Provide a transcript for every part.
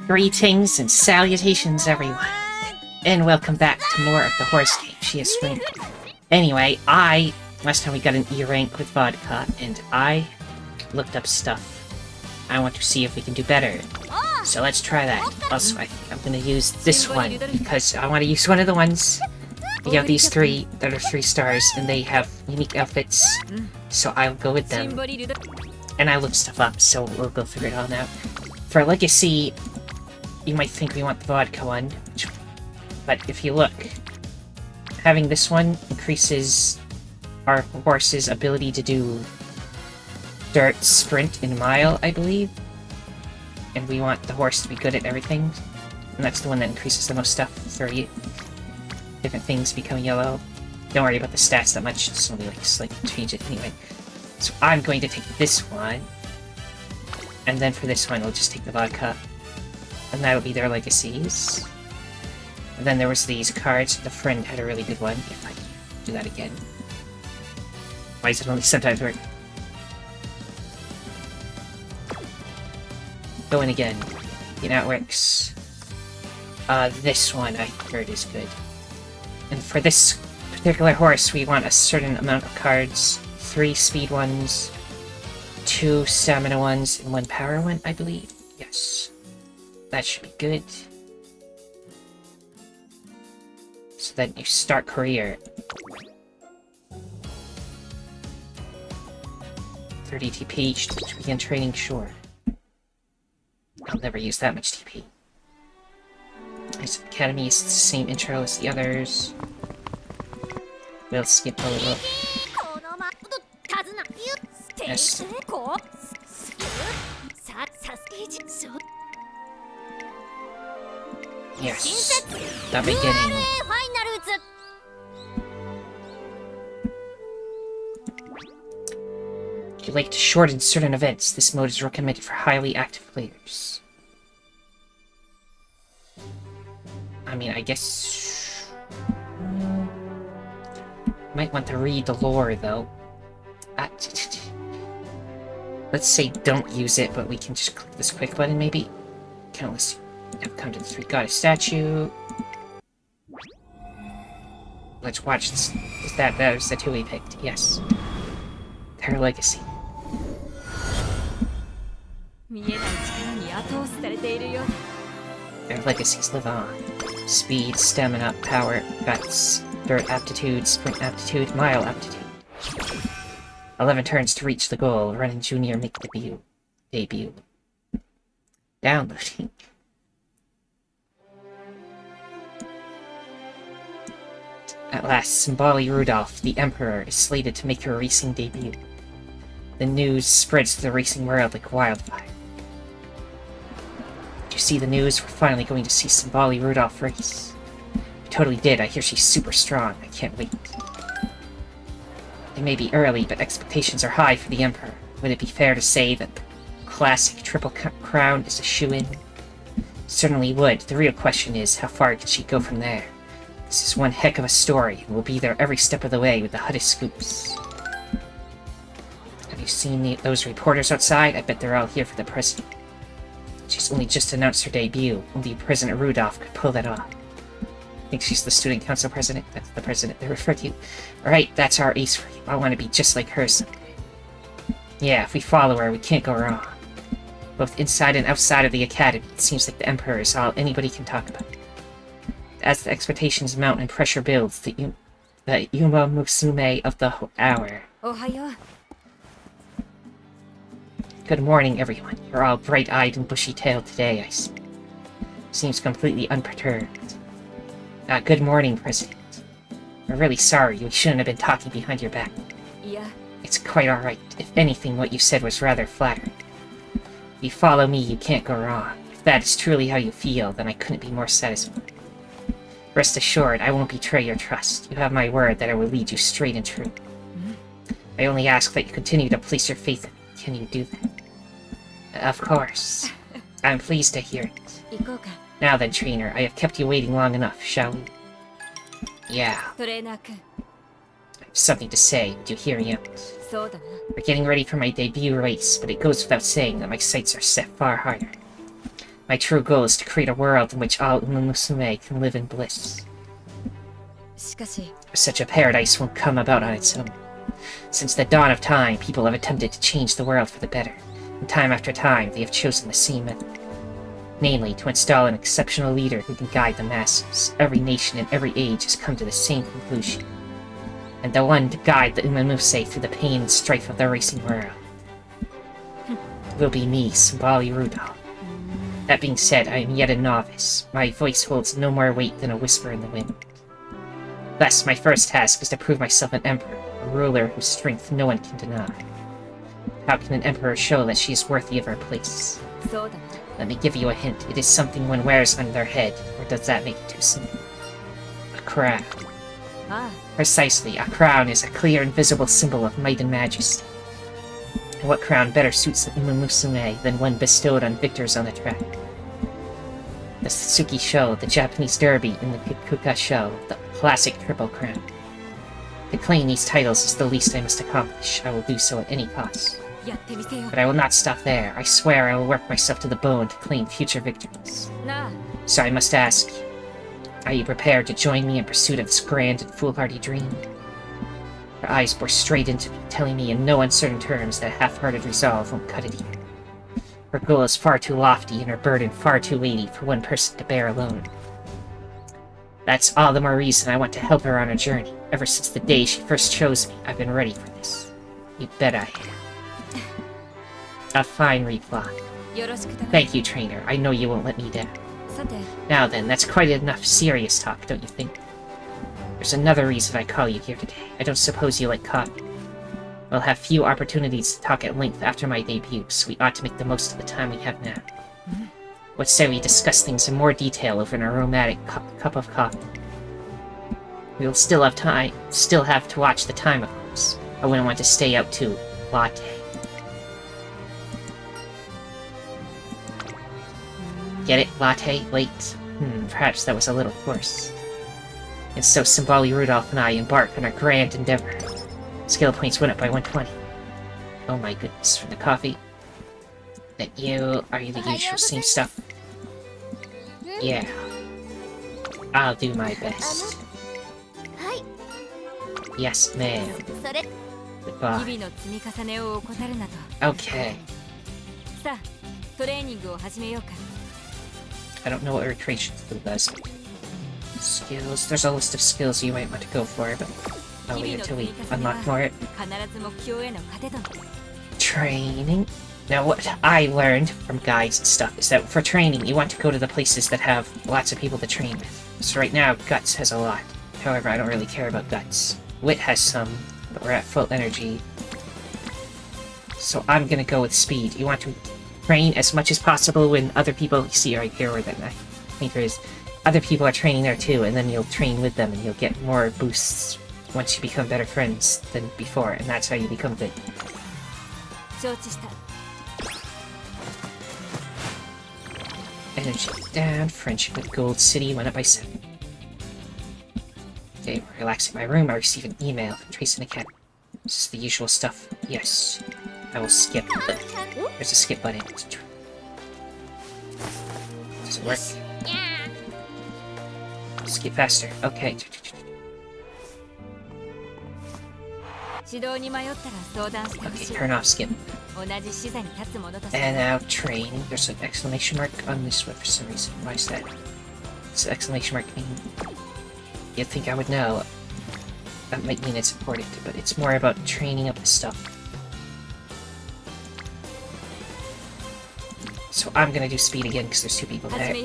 Greetings and salutations, everyone. And welcome back to more of the horse game she has streamed. Anyway, last time we got an E rank with vodka, and I looked up stuff. I want to see if we can do better. So let's try that. Also, I think I'm going to use this one, because I want to use one of the ones. We have these three that are 3 stars, and they have unique outfits. So I'll go with them. And I looked stuff up, so we'll go figure it all out. For Legacy, you might think we want the vodka one, but if you look, having this one increases our horse's ability to do dirt, sprint, and mile, I believe. And we want the horse to be good at everything, and that's the one that increases the most stuff for you. Different things become yellow. Don't worry about the stats that much, just only like slightly change it anyway. So I'm going to take this one, and then for this one, we'll just take the vodka. And that'll be their legacies. And then there was these cards. The friend had a really good one. If I can do that again. Why is it only sometimes work? Go in again. You know, it works. This one I heard is good. And for this particular horse, we want a certain amount of cards. 3 speed ones, 2 stamina ones, and 1 power one, I believe. Yes. That should be good. So then you start career. 30 TP to begin training, sure. I'll never use that much TP. This academy is the same intro as the others. We'll skip a little. Yes. Yes. The beginning. If you like to shorten certain events, this mode is recommended for highly active players. I mean, I guess... might want to read the lore, though. Let's say don't use it, but we can just click this quick button, maybe? Countless. Have come to the 3 goddess statue. Let's watch this. That was the 2 we picked, yes. Their legacy. Their legacies live on. Speed, stamina, power, guts, dirt aptitude, sprint aptitude, mile aptitude. 11 turns to reach the goal. Running Junior make debut. Downloading. At last, Symboli Rudolph, the Emperor, is slated to make her racing debut. The news spreads to the racing world like wildfire. Did you see the news? We're finally going to see Symboli Rudolph race. We totally did. I hear she's super strong. I can't wait. It may be early, but expectations are high for the Emperor. Would it be fair to say that the classic Triple Crown is a shoo-in? Certainly would. The real question is, how far can she go from there? This is one heck of a story, and we'll be there every step of the way with the hottest scoops. Have you seen those reporters outside? I bet they're all here for the president. She's only just announced her debut. Only President Rudolph could pull that off. I think she's the student council president. That's the president they refer to. Alright, that's our ace for you. I want to be just like her someday. Yeah, if we follow her, we can't go wrong. Both inside and outside of the academy, it seems like the Emperor is all anybody can talk about. As the expectations mount and pressure builds, the Umamusume of the hour. Ohayo. Good morning, everyone. You're all bright-eyed and bushy-tailed today, I see. Seems completely unperturbed. Good morning, President. We're really sorry. We shouldn't have been talking behind your back. Yeah. It's quite alright. If anything, what you said was rather flattering. If you follow me, you can't go wrong. If that is truly how you feel, then I couldn't be more satisfied. Rest assured, I won't betray your trust. You have my word that I will lead you straight and true. I only ask that you continue to place your faith in me. Can you do that? Of course. I'm pleased to hear it. Now then, trainer, I have kept you waiting long enough, shall we? Yeah. I have something to say. Do you hear me out? We're getting ready for my debut race, but it goes without saying that my sights are set far higher. My true goal is to create a world in which all Umamusume can live in bliss. Such a paradise won't come about on its own. Since the dawn of time, people have attempted to change the world for the better, and time after time they have chosen the same method. Namely, to install an exceptional leader who can guide the masses. Every nation in every age has come to the same conclusion. And the one to guide the Umamuse through the pain and strife of the racing world will be me, Symboli Rudolph. That being said, I am yet a novice. My voice holds no more weight than a whisper in the wind. Thus, my first task is to prove myself an emperor, a ruler whose strength no one can deny. How can an emperor show that she is worthy of her place? Let me give you a hint. It is something one wears on their head, or does that make it too simple? A crown. Precisely, a crown is a clear and visible symbol of might and majesty. And what crown better suits the Umamusume than one bestowed on victors on the track? The Suzuki Show, the Japanese Derby, and the Kikuka Show, the classic Triple Crown. To claim these titles is the least I must accomplish. I will do so at any cost. But I will not stop there. I swear I will work myself to the bone to claim future victories. So I must ask, are you prepared to join me in pursuit of this grand and foolhardy dream? Her eyes bore straight into me, telling me in no uncertain terms that half-hearted resolve won't cut it here. Her goal is far too lofty and her burden far too weighty for one person to bear alone. That's all the more reason I want to help her on her journey. Ever since the day she first chose me, I've been ready for this. You bet I have. A fine reply. Thank you, trainer. I know you won't let me down. Now then, that's quite enough serious talk, don't you think? There's another reason I call you here today. I don't suppose you like coffee. We'll have few opportunities to talk at length after my debut, so we ought to make the most of the time we have now. What say we discuss things in more detail over an aromatic cup of coffee? We'll still have to watch the time, of course. I wouldn't want to stay out too latte. Get it? Latte? Late? Perhaps that was a little coarse. And so Symboli Rudolph and I embark on our grand endeavor. Skill points went up by 120. Oh my goodness, from the coffee. That you... Are you the usual same stuff? Yeah. I'll do my best. Yes, ma'am. Goodbye. Okay. I don't know what recreation skill does. Skills. There's a list of skills you might want to go for, but I'll wait until we unlock more it. Training. Now, what I learned from guides and stuff is that for training, you want to go to the places that have lots of people to train with. So right now, Guts has a lot. However, I don't really care about Guts. Wit has some, but we're at full energy. So I'm gonna go with Speed. You want to train as much as possible when other people... See right here where I think there is... Other people are training there too, and then you'll train with them and you'll get more boosts once you become better friends than before, and that's how you become good. Energy down, friendship with Gold City went up by 7. Okay, we're relaxing my room. I receive an email from Trace and Academy. This is the usual stuff. Yes. I will skip. There's a skip button. Does it work? Skip faster. Okay. Okay, turn off skip. And now training. There's an exclamation mark on this one for some reason. Why is that? It's an exclamation mark mean. You'd think I would know. That might mean it's important, but it's more about training up the stuff. So I'm gonna do speed again because there's 2 people there.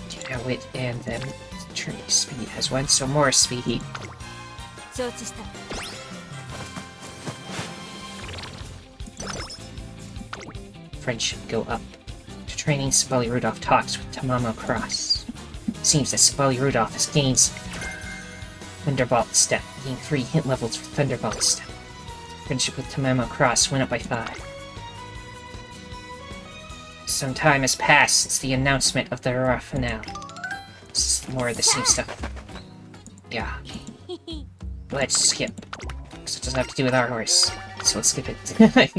Okay, now Wit and then Speed has 1, so more speed. Friendship go up. To training, Symboli Rudolph talks with Tamamo Cross. Seems that Symboli Rudolph has gained Thunderbolt Step, gained 3 hint levels for Thunderbolt Step. Friendship with Tamamo Cross went up by 5. Some time has passed since the announcement of the Aurora finale. This is more of the same stuff. Yeah. Let's skip. Because it doesn't have to do with our horse. So let's skip it.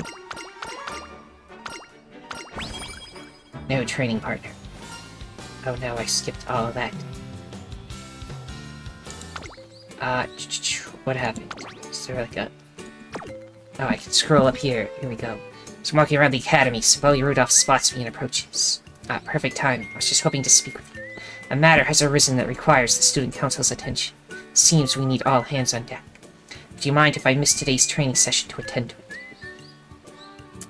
No training partner. Oh no, I skipped all of that. What happened? Is there like a... Oh, I can scroll up here. Here we go. So I'm walking around the academy. Sibeli Rudolph spots me and approaches. Perfect timing. I was just hoping to speak with you. A matter has arisen that requires the student council's attention. It seems we need all hands on deck. Do you mind if I miss today's training session to attend to it?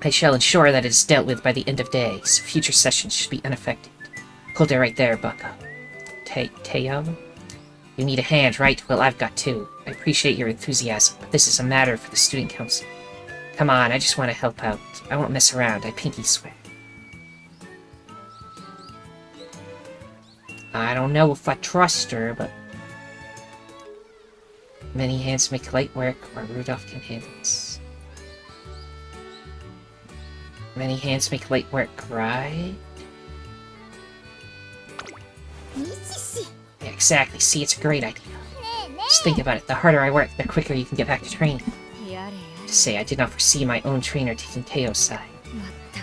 I shall ensure that it is dealt with by the end of day, so future sessions should be unaffected. Hold it right there, bucko. Teo? You need a hand, right? Well, I've got two. I appreciate your enthusiasm, but this is a matter for the student council. Come on, I just want to help out. I won't mess around, I pinky swear. I don't know if I trust her, but... Many hands make light work, or Rudolph can handle this. Many hands make light work, right? Yeah, exactly. See, it's a great idea. Just think about it. The harder I work, the quicker you can get back to training. To say, I did not foresee my own trainer taking Teo's side.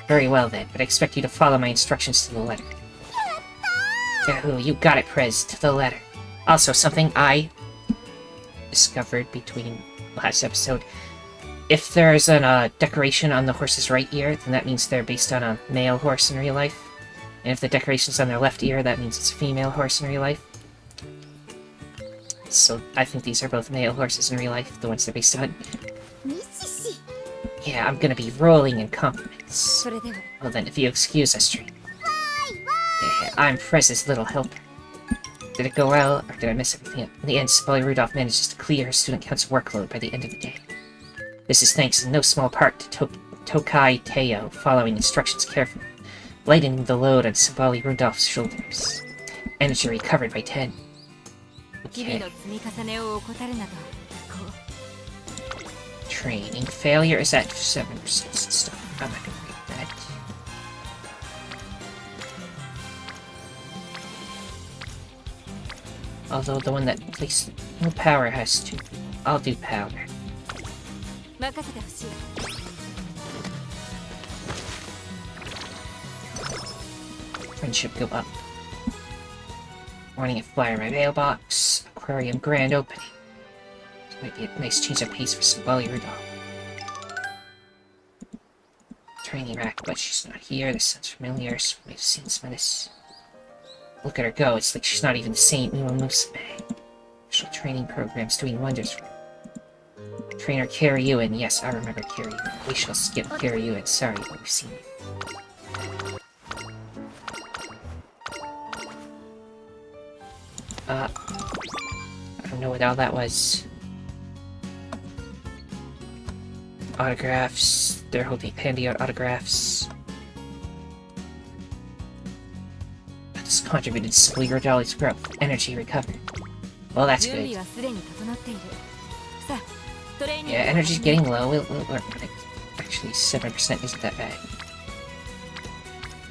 Very well then, but I expect you to follow my instructions to the letter. Yahoo, you got it, Prez, to the letter. Also, something I discovered between last episode. If there's a decoration on the horse's right ear, then that means they're based on a male horse in real life. And if the decoration's on their left ear, that means it's a female horse in real life. So I think these are both male horses in real life, the ones they're based on. Yeah, I'm gonna be rolling in compliments. Well then, if you excuse us, Tree. Yeah, I'm Prez's little helper. Did it go well, or did I mess everything up? In the end, Sibeli Rudolph manages to clear her student council workload by the end of the day. This is thanks in no small part to Tokai Teo following instructions carefully, lightening the load on Sibeli Rudolph's shoulders. Energy recovered by 10. Okay. Training failure is at 7% stuff. I'm not gonna read that. Although the one that places no power has 2 people. I'll do power. Friendship go up. Morning at flyer in my mailbox. Aquarium grand opening. This might be a nice change of pace for Sibeli Rudolph. Training rack, but she's not here. This sounds familiar, so we've seen some of this. Look at her go. It's like she's not even the same Umamusume. Special training programs doing wonders for her. Trainer Karyuin. Yes, I remember Karyuin. We shall skip Karyuin. Sorry, but we've seen it. I don't know what all that was. Autographs. They're handing out autographs. That's contributed to Sibeli Rudolph's growth. Energy recovered. Well, that's good. Yeah, energy's getting low. We'll work on it. Actually, 7% isn't that bad.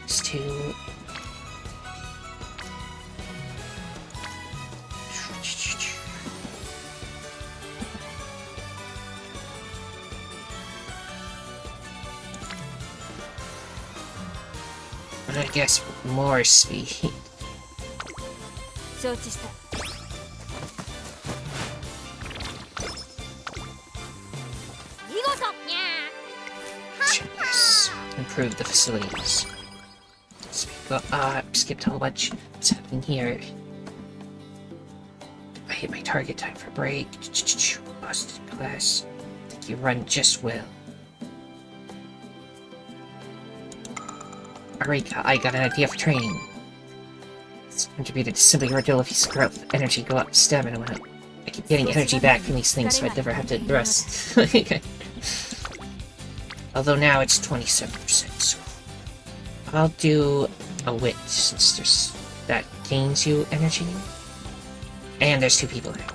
It's 2. But I guess more speed. Yes. Improve the facilities. Skipped a whole bunch. What's happening here? I hit my target. Time for break. Busted class. I think you run just well. Arika, I got an idea for training. It's contributed to Sibeli Rudolph's growth. Energy go up, stamina went up. I keep getting energy back from these things, so I never have to rest. Although now it's 27%, so... I'll do a wit, since that gains you energy. And there's 2 people there.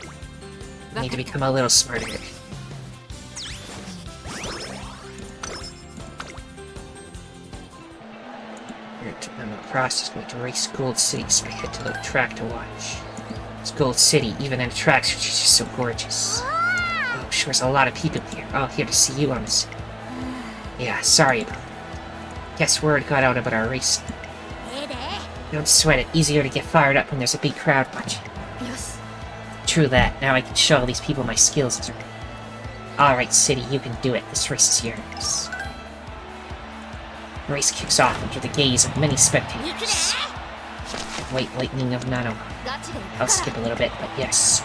I need to become a little smarter. I'm across, just going to race Gold City, so I head to the track to watch. It's Gold City, even in tracks, which is just so gorgeous. There was a lot of people here, all here to see you, Umamusume. Yeah, sorry about it. Guess word got out about our race. Don't sweat it. Easier to get fired up when there's a big crowd watching. True that. Now I can show all these people my skills. Alright, City, you can do it. This race is yours. The race kicks off under the gaze of many spectators. White lightning of Nano. I'll skip a little bit, but yes.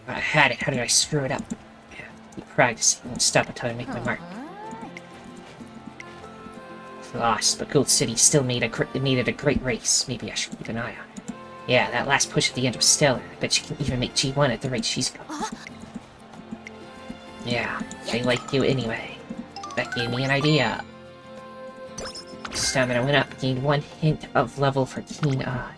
I had it. How did I screw it up? Yeah, keep practicing. Won't stop until I make my mark. Lost, but Gold City still made it a great race. Maybe I should keep an eye on it. Yeah, that last push at the end was stellar. I bet she can even make G1 at the rate she's going. Yeah, I like you anyway. That gave me an idea. Stamina went up, gained 1 hint of level for keen eye.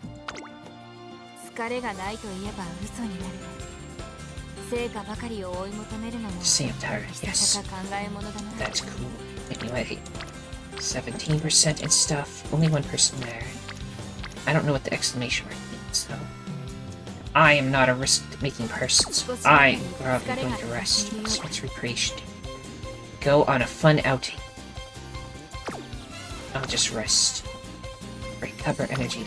Say I'm tired, yes. That's cool. Anyway, 17% and stuff. Only one person there. I don't know what the exclamation mark means, though. I am not a risk-making person, so I'm probably going to rest. So what's recreation do? Go on a fun outing. I'll just rest. Recover energy.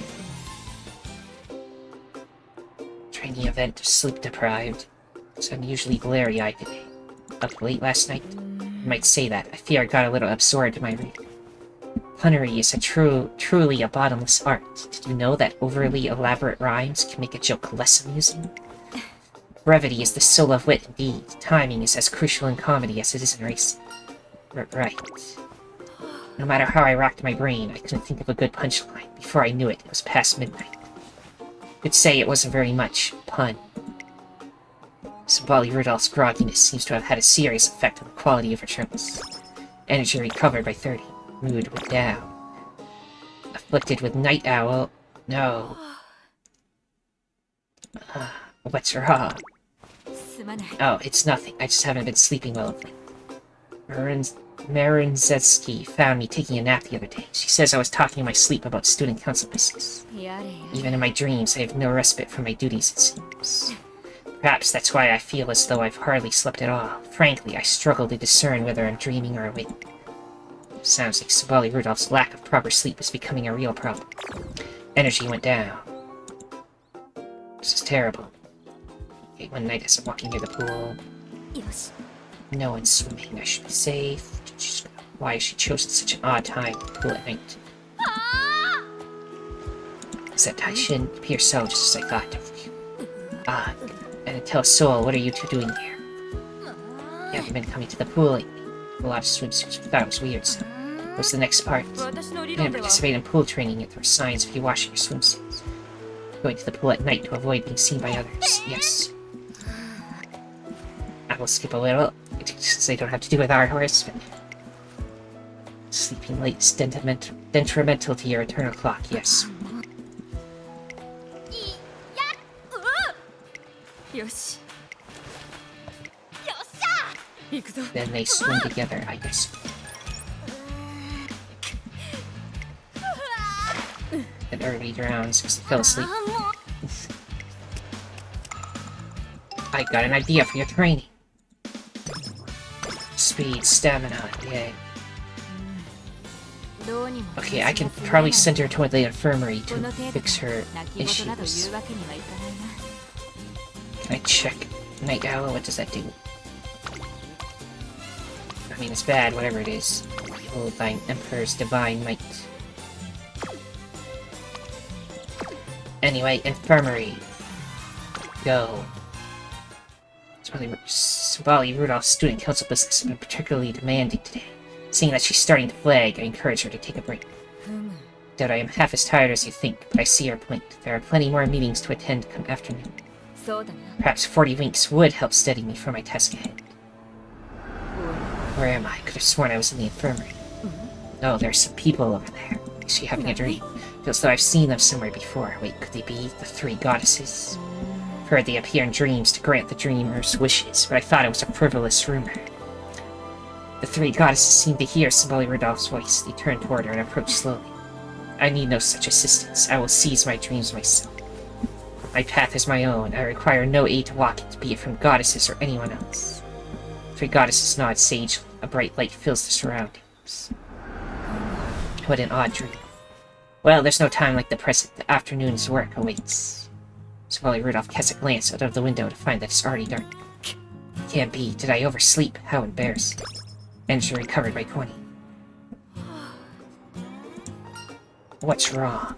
Training event, sleep deprived. It's unusually glary-eyed today. Up late last night? You might say that. I fear I got a little absorbed in my reading. Punnery is truly a bottomless art. Did you know that overly elaborate rhymes can make a joke less amusing? Brevity is the soul of wit indeed. Timing is as crucial in comedy as it is in racing. Right. No matter how I racked my brain, I couldn't think of a good punchline. Before I knew it, it was past midnight. Could say it wasn't very much pun. Symboli Rudolph's grogginess seems to have had a serious effect on the quality of her jokes. Energy recovered by 30. Mood went down. Afflicted with night owl. No. What's wrong? Oh, it's nothing. I just haven't been sleeping well of late. Marinzetsky found me taking a nap the other day. She says I was talking in my sleep about student council business. Even in my dreams, I have no respite from my duties, it seems. Perhaps that's why I feel as though I've hardly slept at all. Frankly, I struggle to discern whether I'm dreaming or awake. Sounds like Symboli Rudolph's lack of proper sleep is becoming a real problem. Energy went down. This is terrible. Okay, one night as I'm walking near the pool. No one's swimming. I should be safe. Why has she chosen such an odd time to pool at night? Is that Taishin? Appears so, just as I thought. Odd. And tell Soul, what are you two doing here? You haven't been coming to the pool lately. A lot of swimsuits. I thought it was weird, so... What's the next part? You didn't participate in pool training, yet there were signs of you washing your swimsuits. Going to the pool at night to avoid being seen by others. Yes. I will skip a little, since they don't have to do with our horse, but... Sleeping late is detrimental to your eternal clock, yes. Then they swim together, I guess. And everybody drowns because they fell asleep. I got an idea for your training. Speed, stamina, yay. Okay, I can probably send her to the infirmary to fix her issues. Can I check Night Owl? What does that do? I mean, it's bad, whatever it is. Behold thine Emperor's divine might. Anyway, infirmary. Go. Symboli Rudolph's student council business has been particularly demanding today. Seeing that she's starting to flag, I encourage her to take a break. Doubt I am half as tired as you think, but I see your point. There are plenty more meetings to attend come afternoon. Perhaps 40 winks would help steady me for my task ahead. Where am I? Could have sworn I was in the infirmary. Oh, there's some people over there. Is she having a dream? Feels though I've seen them somewhere before. Wait, could they be the three goddesses? I've heard they appear in dreams to grant the dreamer's wishes, but I thought it was a frivolous rumor. The three goddesses seemed to hear Symboli Rudolph's voice. They turned toward her and approached slowly. I need no such assistance. I will seize my dreams myself. My path is my own. I require no aid to walk it, be it from goddesses or anyone else. Three goddesses nod sagely. A bright light fills the surroundings. What an odd dream. Well, there's no time like the present. The afternoon's work awaits. Swally Rudolph casts a glance out of the window to find that it's already dark. Can't be. Did I oversleep? How embarrassing. Energy recovered by 20. What's wrong?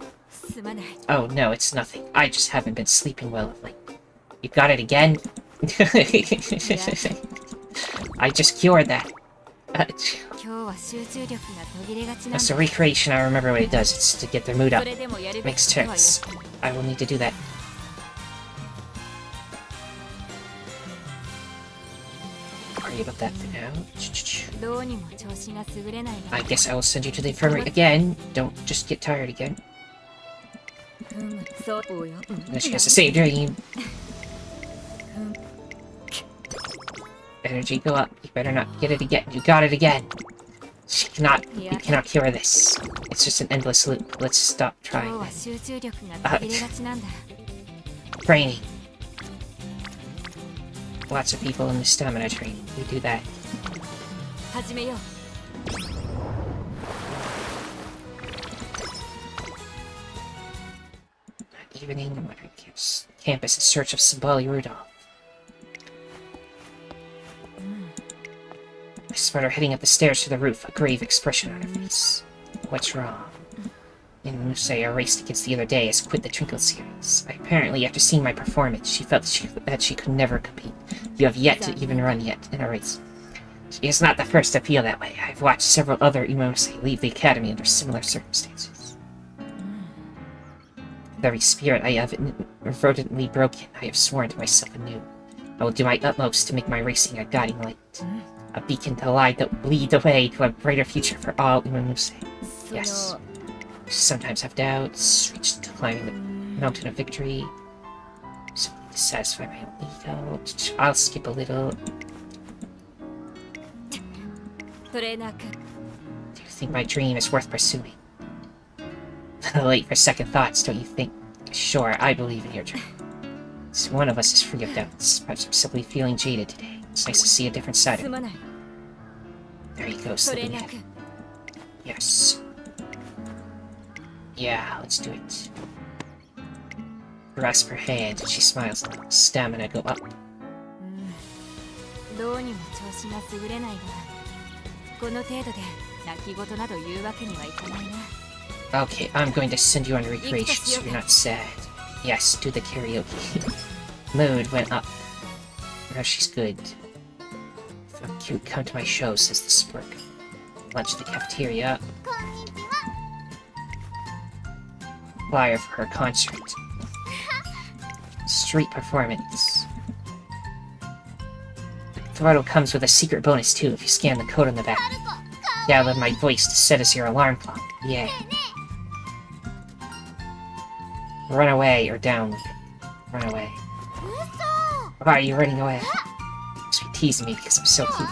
Oh no, it's nothing. I just haven't been sleeping well of late. You got it again? I just cured that. That's a recreation. I remember what it does. It's to get their mood up. Makes tricks. I will need to do that. Worry about that for now. I guess I will send you to the infirmary again. Don't just get tired again. And she has the same dream. Energy go up. You better not get it again. You got it again. You cannot cure this. It's just an endless loop. Let's stop trying. Training. Lots of people in the stamina training. We do that. Evening, modern campus in search of Swally Rudolph. I spot her heading up the stairs to the roof, a grave expression on her face. What's wrong? Umamusume, I raced against the other day, has quit the Twinkle series. Apparently, after seeing my performance, she felt that she could never compete. You have yet to even run yet in a race. She is not the first to feel that way. I've watched several other Umamusume leave the academy under similar circumstances. The very spirit I have inadvertently broken, I have sworn to myself anew. I will do my utmost to make my racing a guiding light. A beacon to lead the way to a brighter future for all Umamusume. Yes. Sometimes have doubts, reach to climbing the mountain of victory. Simply to satisfy my own ego. I'll skip a little. Do you think my dream is worth pursuing? Late for second thoughts, don't you think? Sure, I believe in your dream. So one of us is free of doubts. Perhaps I'm simply feeling jaded today. It's nice to see a different side of me. There you go, slipping ahead. Yes. Yeah, let's do it. Grasp her hand, and she smiles a little. Stamina go up. Okay, I'm going to send you on a recreation so you're not sad. Yes, do the karaoke. Mood went up. Now she's good. If I'm cute, come to my show, says the smirk. Lunch at the cafeteria. Flyer for her concert. Street performance. Throttle comes with a secret bonus too if you scan the code on the back. Download my voice to set as your alarm clock. Yay. Run away or download it. Run away. Why are you running away? You must be teasing me because I'm so cute.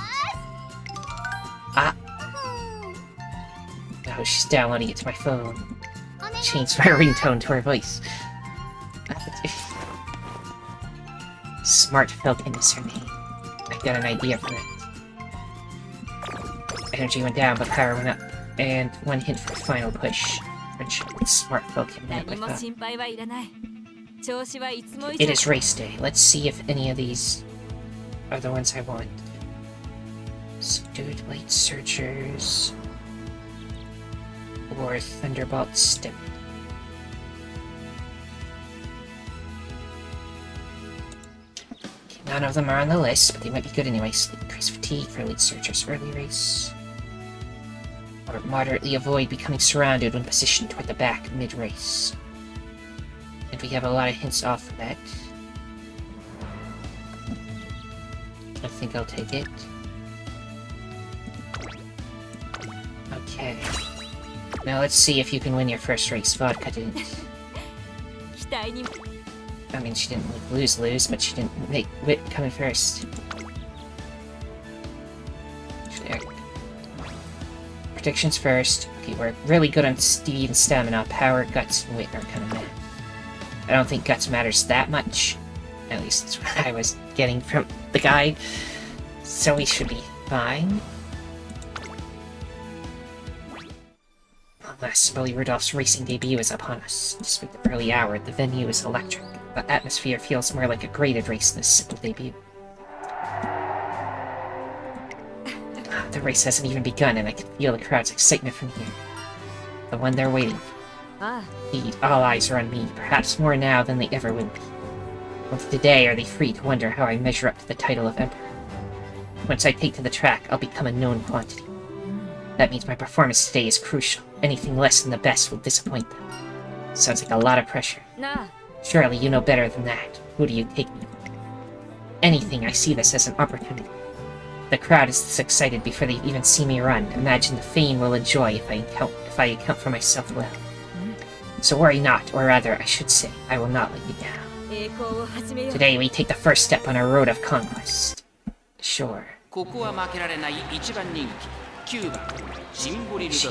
Ah. Oh, she's downloading it to my phone. Changed my ringtone to her voice. Smart Falcon is her name. I got an idea for that. Energy went down, but power went up. And one hint for the final push. Friendship with Smart Falcon met with that. It is race day. Let's see if any of these are the ones I want. Subdued Light Searchers. Or Thunderbolt Step. Okay, none of them are on the list, but they might be good anyway. Increase fatigue for Elite Searchers early race. Or moderately avoid becoming surrounded when positioned toward the back mid-race. And we have a lot of hints off of that. I think I'll take it. Okay. Now let's see if you can win your first race. Vodka didn't. I mean, she didn't lose, but she didn't make Wit coming first. Predictions first. Okay, we're really good on speed and stamina. Power, guts, and wit are kind of meh. I don't think guts matters that much. At least that's what I was getting from the guide. So we should be fine. Alas, Billy Rudolph's racing debut is upon us. Despite the early hour, the venue is electric. The atmosphere feels more like a graded race than a simple debut. The race hasn't even begun, and I can feel the crowd's excitement from here. The one they're waiting for. Indeed, all eyes are on me, perhaps more now than they ever will be. Only today are they free to wonder how I measure up to the title of Emperor. Once I take to the track, I'll become a known quantity. That means my performance today is crucial. Anything less than the best will disappoint them. Sounds like a lot of pressure. Surely you know better than that. Who do you take me for? Anything, I see this as an opportunity. The crowd is this excited before they even see me run. Imagine the fame we'll enjoy if I account for myself well. So worry not, or rather, I should say, I will not let you down. Today we take the first step on our road of conquest. Sure. She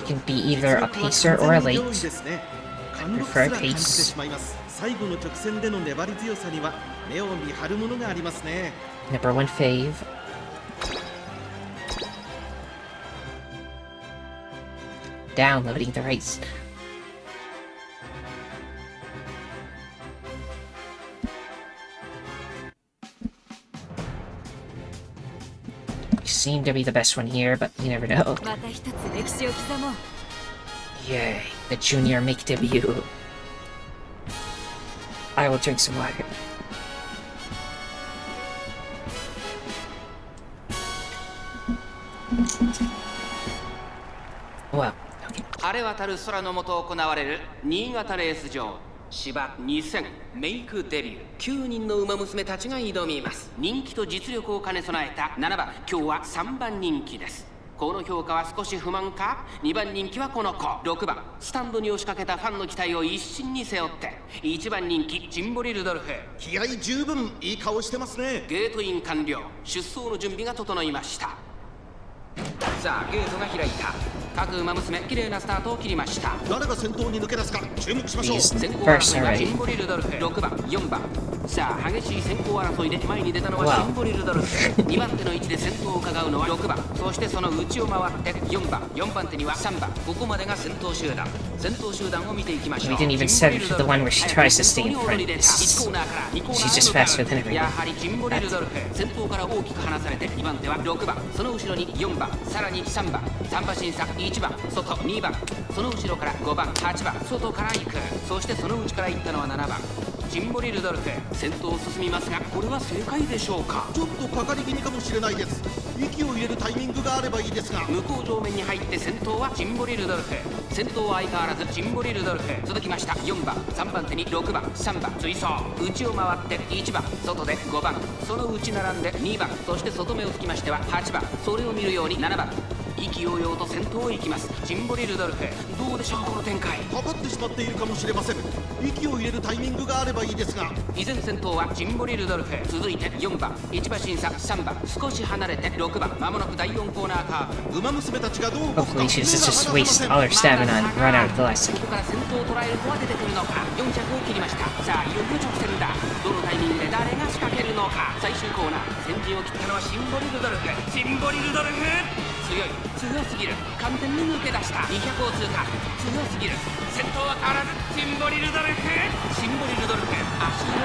can be either a pacer or a late. I prefer pace. Number 1 fave. Downloading the race. You seem to be the best one here, but you never know. Yay, the junior make debut. I will drink some water. Well, okay. 晴れ渡る空の下行われる新潟レース場芝2000メイクデビュー9人の馬娘たちが挑みます。人気と実力を兼ね備えた7番、今日は3番人気です。この評価は少し不満か。2番人気はこの子。6番スタンドに押しかけたファンの期待を一身に背負って1番人気ジンボリルドルフ。気合十分いい顔してますね。ゲートイン完了。出走の準備が整いました。さあゲートが開いた。各馬娘綺麗なスタートを切りました。誰が先頭に抜け出すか注目しましょう。先行争いはジンボリルドルフ6番4番。さあ激しい先行争いで前に出たのはジンボリルドルフ。2番手の位置で先頭を伺うのは6番。そしてその内を回って4番。4番手には3番。ここまでが先頭集団。先頭集団を見ていきましょう。 We didn't even set it to the one where she tries to stay in front. She's just faster than everyone. やはりジンボリルドルフ。先頭から大きく離されて2番手は6番。その後ろに4番。さらに3番。3馬審査1番。外2番。その後ろから5番8番。外から行く。そしてその内から行ったのは7番。ジンボリルドルフ先頭を進みますが、これは正解でしょうか。ちょっとかかり気味かもしれないです。息を入れるタイミングがあればいいですが。向こう上面に入って先頭はジンボリルドルフ。先頭は相変わらずジンボリルドルフ。続きました4番。3番手に6番3番。追走内を回って1番。外で5番。その内並んで2番。そして外目をつきましては8番。それを見るように7番。意気揚々と先頭を行きます。ジンボリルドルフどうでしょうこの展開。かかってしまっているかもしれません。息を入れるタイミングがあればいいですが。依然先頭はジンボリルドルフ。続いて4番1馬審査3番。少し離れて6番。まもなく第4コーナーカーブ。馬娘たちがどう動くか。 Hopefully she just wastes all her stamina and run out of the last ここから先頭を捉える子は出てくるのか。400を切りました。さあいよいよ直線だ。どのタイミングで誰が仕掛けるのか。最終コーナー先陣を切ったのはジンボリルドルフ。ジンボリルドルフ強すぎる。完全に抜け出した200を通過。強すぎる。先頭は変わらずジンボリルドルフ。ジンボリルドルフ足の衰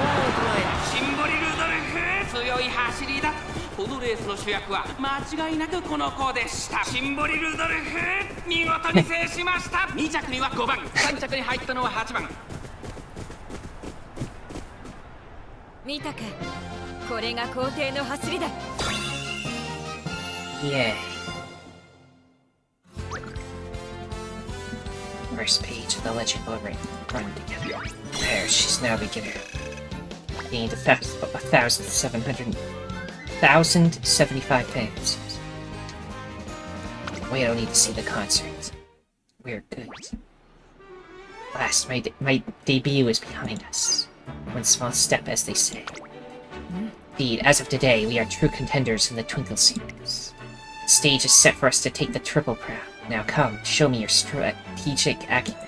えジンボリルドルフ強い走りだ。このレースの主役は間違いなくこの子でした。ジンボリルドルフ見事に制しました。2着には5番3着に入ったのは8番。見たか、これが皇帝の走りだ。Yay. First page of the legend will run together. There, she's now beginner. Gained 1,075 pounds. We don't need to see the concert. We're good. Last, my debut is behind us. One small step, as they say. Indeed, as of today, we are true contenders in the Twinkle series. The stage is set for us to take the Triple Crown. Now come, show me your strategic acumen.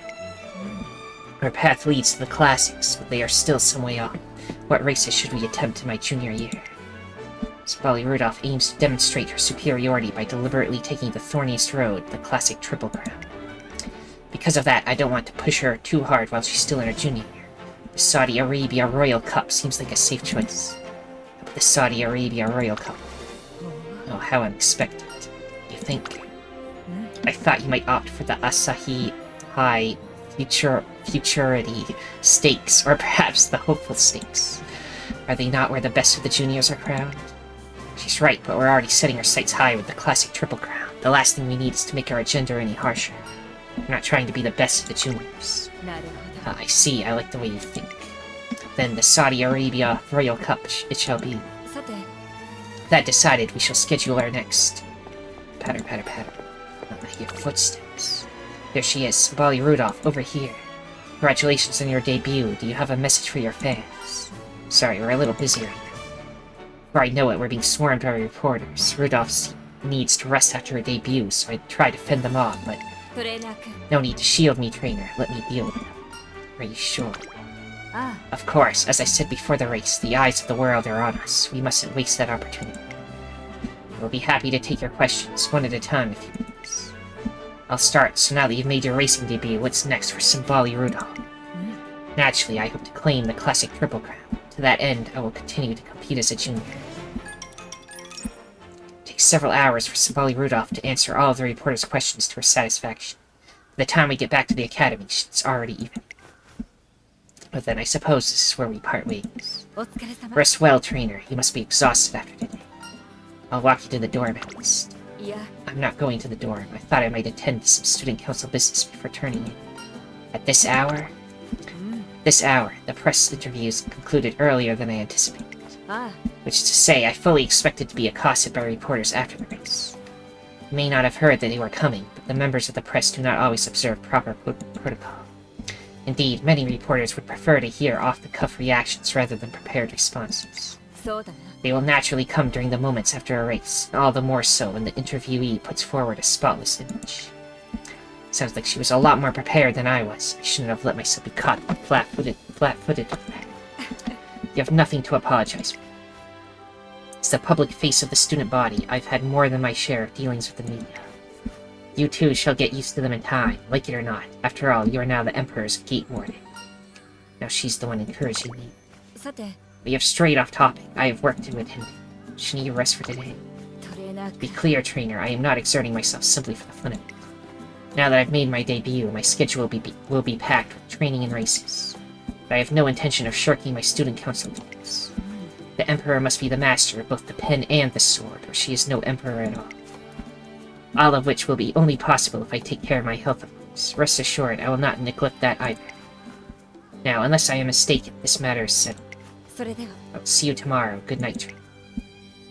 Our path leads to the classics, but they are still some way off. What races should we attempt in my junior year? Symboli Rudolph aims to demonstrate her superiority by deliberately taking the thorniest road, the classic Triple Crown. Because of that, I don't want to push her too hard while she's still in her junior year. The Saudi Arabia Royal Cup seems like a safe choice. The Saudi Arabia Royal Cup. Oh, how unexpected. You think? I thought you might opt for the Asahi High Futurity Stakes, or perhaps the Hopeful Stakes. Are they not where the best of the juniors are crowned? She's right, but we're already setting our sights high with the classic Triple Crown. The last thing we need is to make our agenda any harsher. We're not trying to be the best of the juniors. I see, I like the way you think. Then the Saudi Arabia Royal Cup, it shall be. That decided, we shall schedule our next... Patter, patter, patter. I hear footsteps. There she is, Symboli Rudolph, over here. Congratulations on your debut. Do you have a message for your fans? Sorry, we're a little busy right now. Before I know it, we're being swarmed by reporters. Rudolph needs to rest after her debut, so I try to fend them off, but... No need to shield me, trainer. Let me deal with them. Are you sure? Of course, as I said before the race, the eyes of the world are on us. We mustn't waste that opportunity. We'll be happy to take your questions, one at a time if you please. I'll start, so now that you've made your racing debut, what's next for Symboli Rudolph? Naturally, I hope to claim the classic Triple Crown. To that end, I will continue to compete as a junior. It takes several hours for Symboli Rudolph to answer all of the reporters' questions to her satisfaction. By the time we get back to the academy, it's already even. But then I suppose this is where we part ways. Rest well, trainer. You must be exhausted after today. I'll walk you to the dorm at least. I'm not going to the dorm. I thought I might attend to some student council business before turning in. At this hour? This hour, the press interviews concluded earlier than I anticipated. Which is to say, I fully expected to be accosted by reporters after the race. You may not have heard that they were coming, but the members of the press do not always observe proper protocol. Indeed, many reporters would prefer to hear off-the-cuff reactions rather than prepared responses. They will naturally come during the moments after a race, all the more so when the interviewee puts forward a spotless image. Sounds like she was a lot more prepared than I was. I shouldn't have let myself be caught flat-footed with that. You have nothing to apologize for. As the public face of the student body, I've had more than my share of dealings with the media. You too shall get used to them in time, like it or not. After all, you are now the Emperor's gate warden. Now she's the one encouraging me. We have strayed off topic. I have work to attend to. Shouldn't you rest for today? Be clear, trainer. I am not exerting myself simply for the fun of it. Now that I've made my debut, my schedule will be packed with training and races. But I have no intention of shirking my student council duties. The Emperor must be the master of both the pen and the sword, or she is no Emperor at all. All of which will be only possible if I take care of my health, of course. Rest assured, I will not neglect that either. Now, unless I am mistaken, this matter is settled. I'll see you tomorrow. Good night, trainer.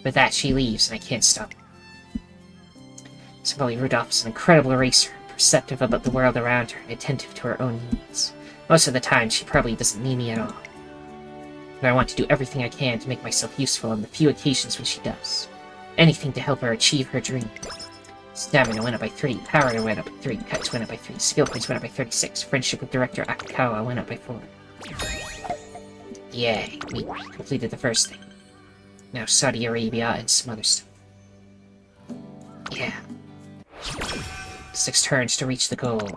With that, she leaves, and I can't stop her. Symboli Rudolph is an incredible racer, perceptive about the world around her, and attentive to her own needs. Most of the time, she probably doesn't need me at all. But I want to do everything I can to make myself useful on the few occasions when she does. Anything to help her achieve her dream. Stamina went up by 3, power went up by 3, cuts went up by 3, skill points went up by 36, friendship with Director Akikawa went up by 4. Yay, we completed the first thing. Now Saudi Arabia and some other stuff. Yeah. 6 turns to reach the goal.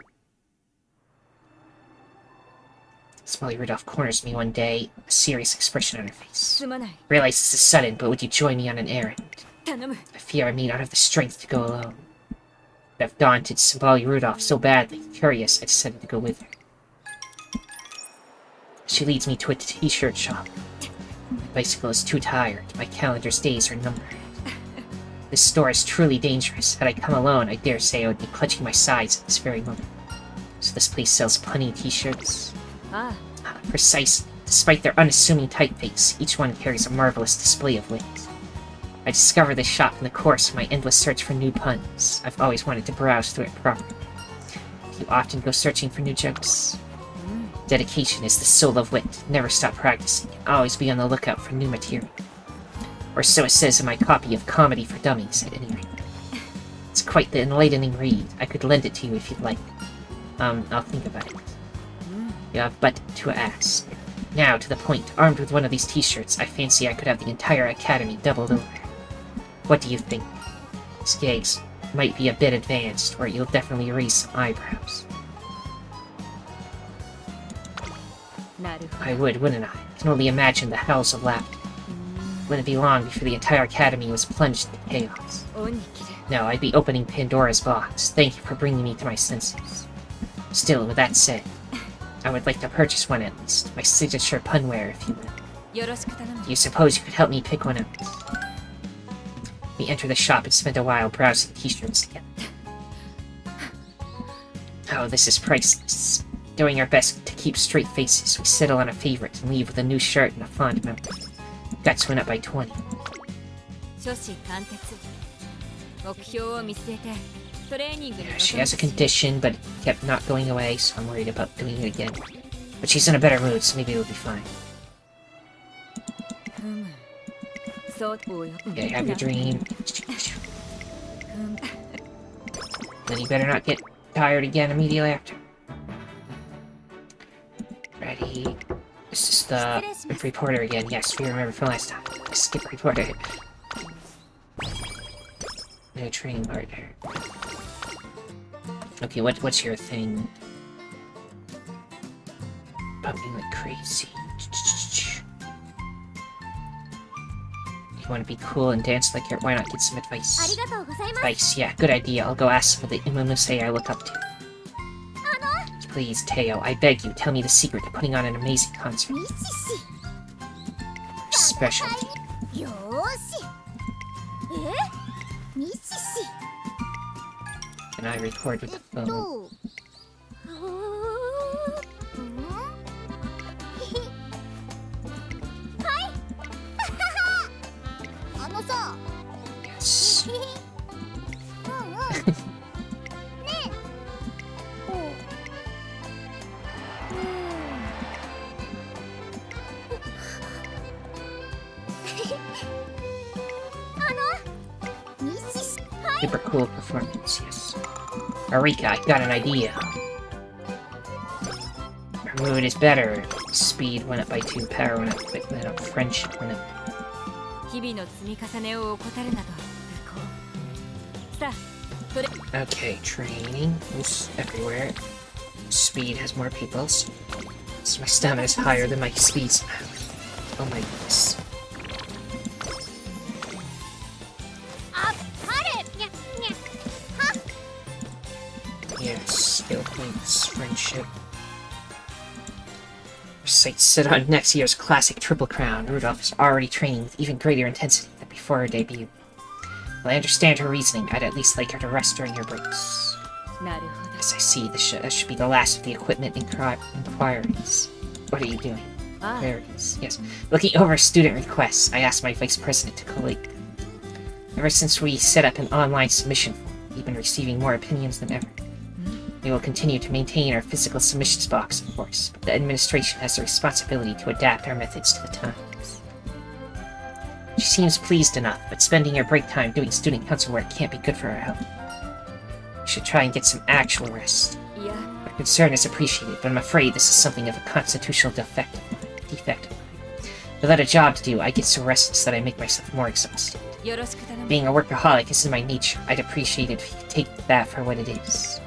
Symboli Rudolph corners me one day, a serious expression on her face. Realize this is sudden, but would you join me on an errand? I fear I may not have the strength to go alone. But I've daunted Symboli Rudolph so badly, curious, I decided to go with her. She leads me to a t-shirt shop. My bicycle is too tired, my calendar's days are numbered. This store is truly dangerous. Had I come alone, I dare say I would be clutching my sides at this very moment. So this place sells punny t-shirts? Precisely. Despite their unassuming typeface, each one carries a marvelous display of wit. I discovered this shop in the course of my endless search for new puns. I've always wanted to browse through it properly. Do you often go searching for new jokes? Dedication is the soul of wit. Never stop practicing, and always be on the lookout for new material. Or so it says in my copy of Comedy for Dummies, at any rate. It's quite the enlightening read. I could lend it to you if you'd like. I'll think about it. You have but to ask. Now, to the point. Armed with one of these t-shirts, I fancy I could have the entire academy doubled over. What do you think? These gags might be a bit advanced, or you'll definitely raise some eyebrows. I would, wouldn't I? I can only imagine the howls of laughter. Wouldn't be long before the entire academy was plunged into chaos. No, I'd be opening Pandora's box. Thank you for bringing me to my senses. Still, with that said, I would like to purchase one at least. My signature punware, if you will. Do you suppose you could help me pick one out? We enter the shop and spend a while browsing t-shirts together. Oh, this is priceless. Doing our best to keep straight faces, we settle on a favorite and leave with a new shirt and a fond memory. Guts went up by 20. Yeah, she has a condition, but it kept not going away, so I'm worried about doing it again. But she's in a better mood, so maybe it'll be fine. Okay, have your dream. Then you better not get tired again immediately after. Ready. This is the reporter again. Yes, we remember from last time. Skip reporter. No training partner. Okay, what's your thing? Pumping like crazy. You want to be cool and dance like you're— why not get some advice? Advice, yeah, good idea. I'll go ask for the Umamusume I look up to. Please, Teo, I beg you, tell me the secret to putting on an amazing concert. Specialty. And I record with the phone. Yes. Super cool performance, yes. Arika, I got an idea. Her mood is better. Speed went up by 2, power went up, friendship went up. Okay, training is everywhere. Speed has more people, so my stamina is higher than my speed somehow. Oh my goodness. Yes, skill points, friendship. Sights set on next year's classic Triple Crown. Rudolph is already training with even greater intensity than before her debut. While I understand her reasoning, I'd at least like her to rest during her breaks. As I see, that should be the last of the equipment inquiries. What are you doing? There it is. Yes. Looking over student requests, I asked my vice president to collate them. Ever since we set up an online submission form, we've been receiving more opinions than ever. We will continue to maintain our physical submissions box, of course, but the administration has the responsibility to adapt our methods to the times. She seems pleased enough, but spending her break time doing student council work can't be good for her health. We should try and get some actual rest. Her concern is appreciated, but I'm afraid this is something of a constitutional defect of mine. Without a job to do, I get so restless that I make myself more exhausted. Being a workaholic is in my nature. I'd appreciate it if you could take that for what it is.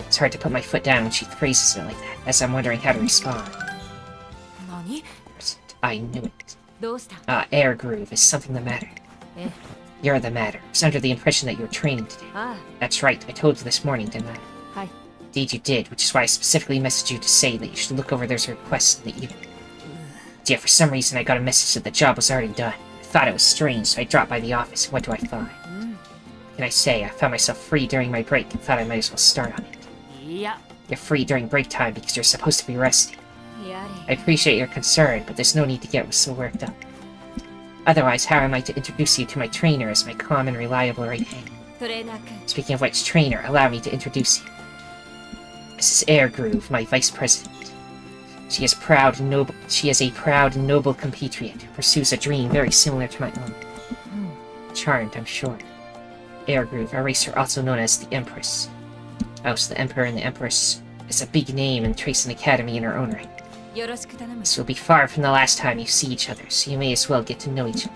It's hard to put my foot down when she phrases it like that, as I'm wondering how to respond. I knew it. Air groove. Is something the matter? You're the matter. I was under the impression that you were training today. That's right, I told you this morning, didn't I? Indeed you did, which is why I specifically messaged you to say that you should look over those requests in the evening. Yeah, for some reason I got a message that the job was already done. I thought it was strange, so I dropped by the office, and what do I find? What can I say? I found myself free during my break and thought I might as well start on it. You're free during break time because you're supposed to be resting. I appreciate your concern, but there's no need to get so worked up. Otherwise, how am I to introduce you to my trainer as my calm and reliable right hand? Speaking of which, trainer, allow me to introduce you. Mrs. Airgroove, my vice president. She is a proud and noble compatriot who pursues a dream very similar to my own. Charmed, I'm sure. Airgroove, a racer also known as the Empress. Oh, so the Emperor and the Empress is a big name in Tracing Academy in her own right. よろしく頼む This will be far from the last time you see each other, so you may as well get to know each other.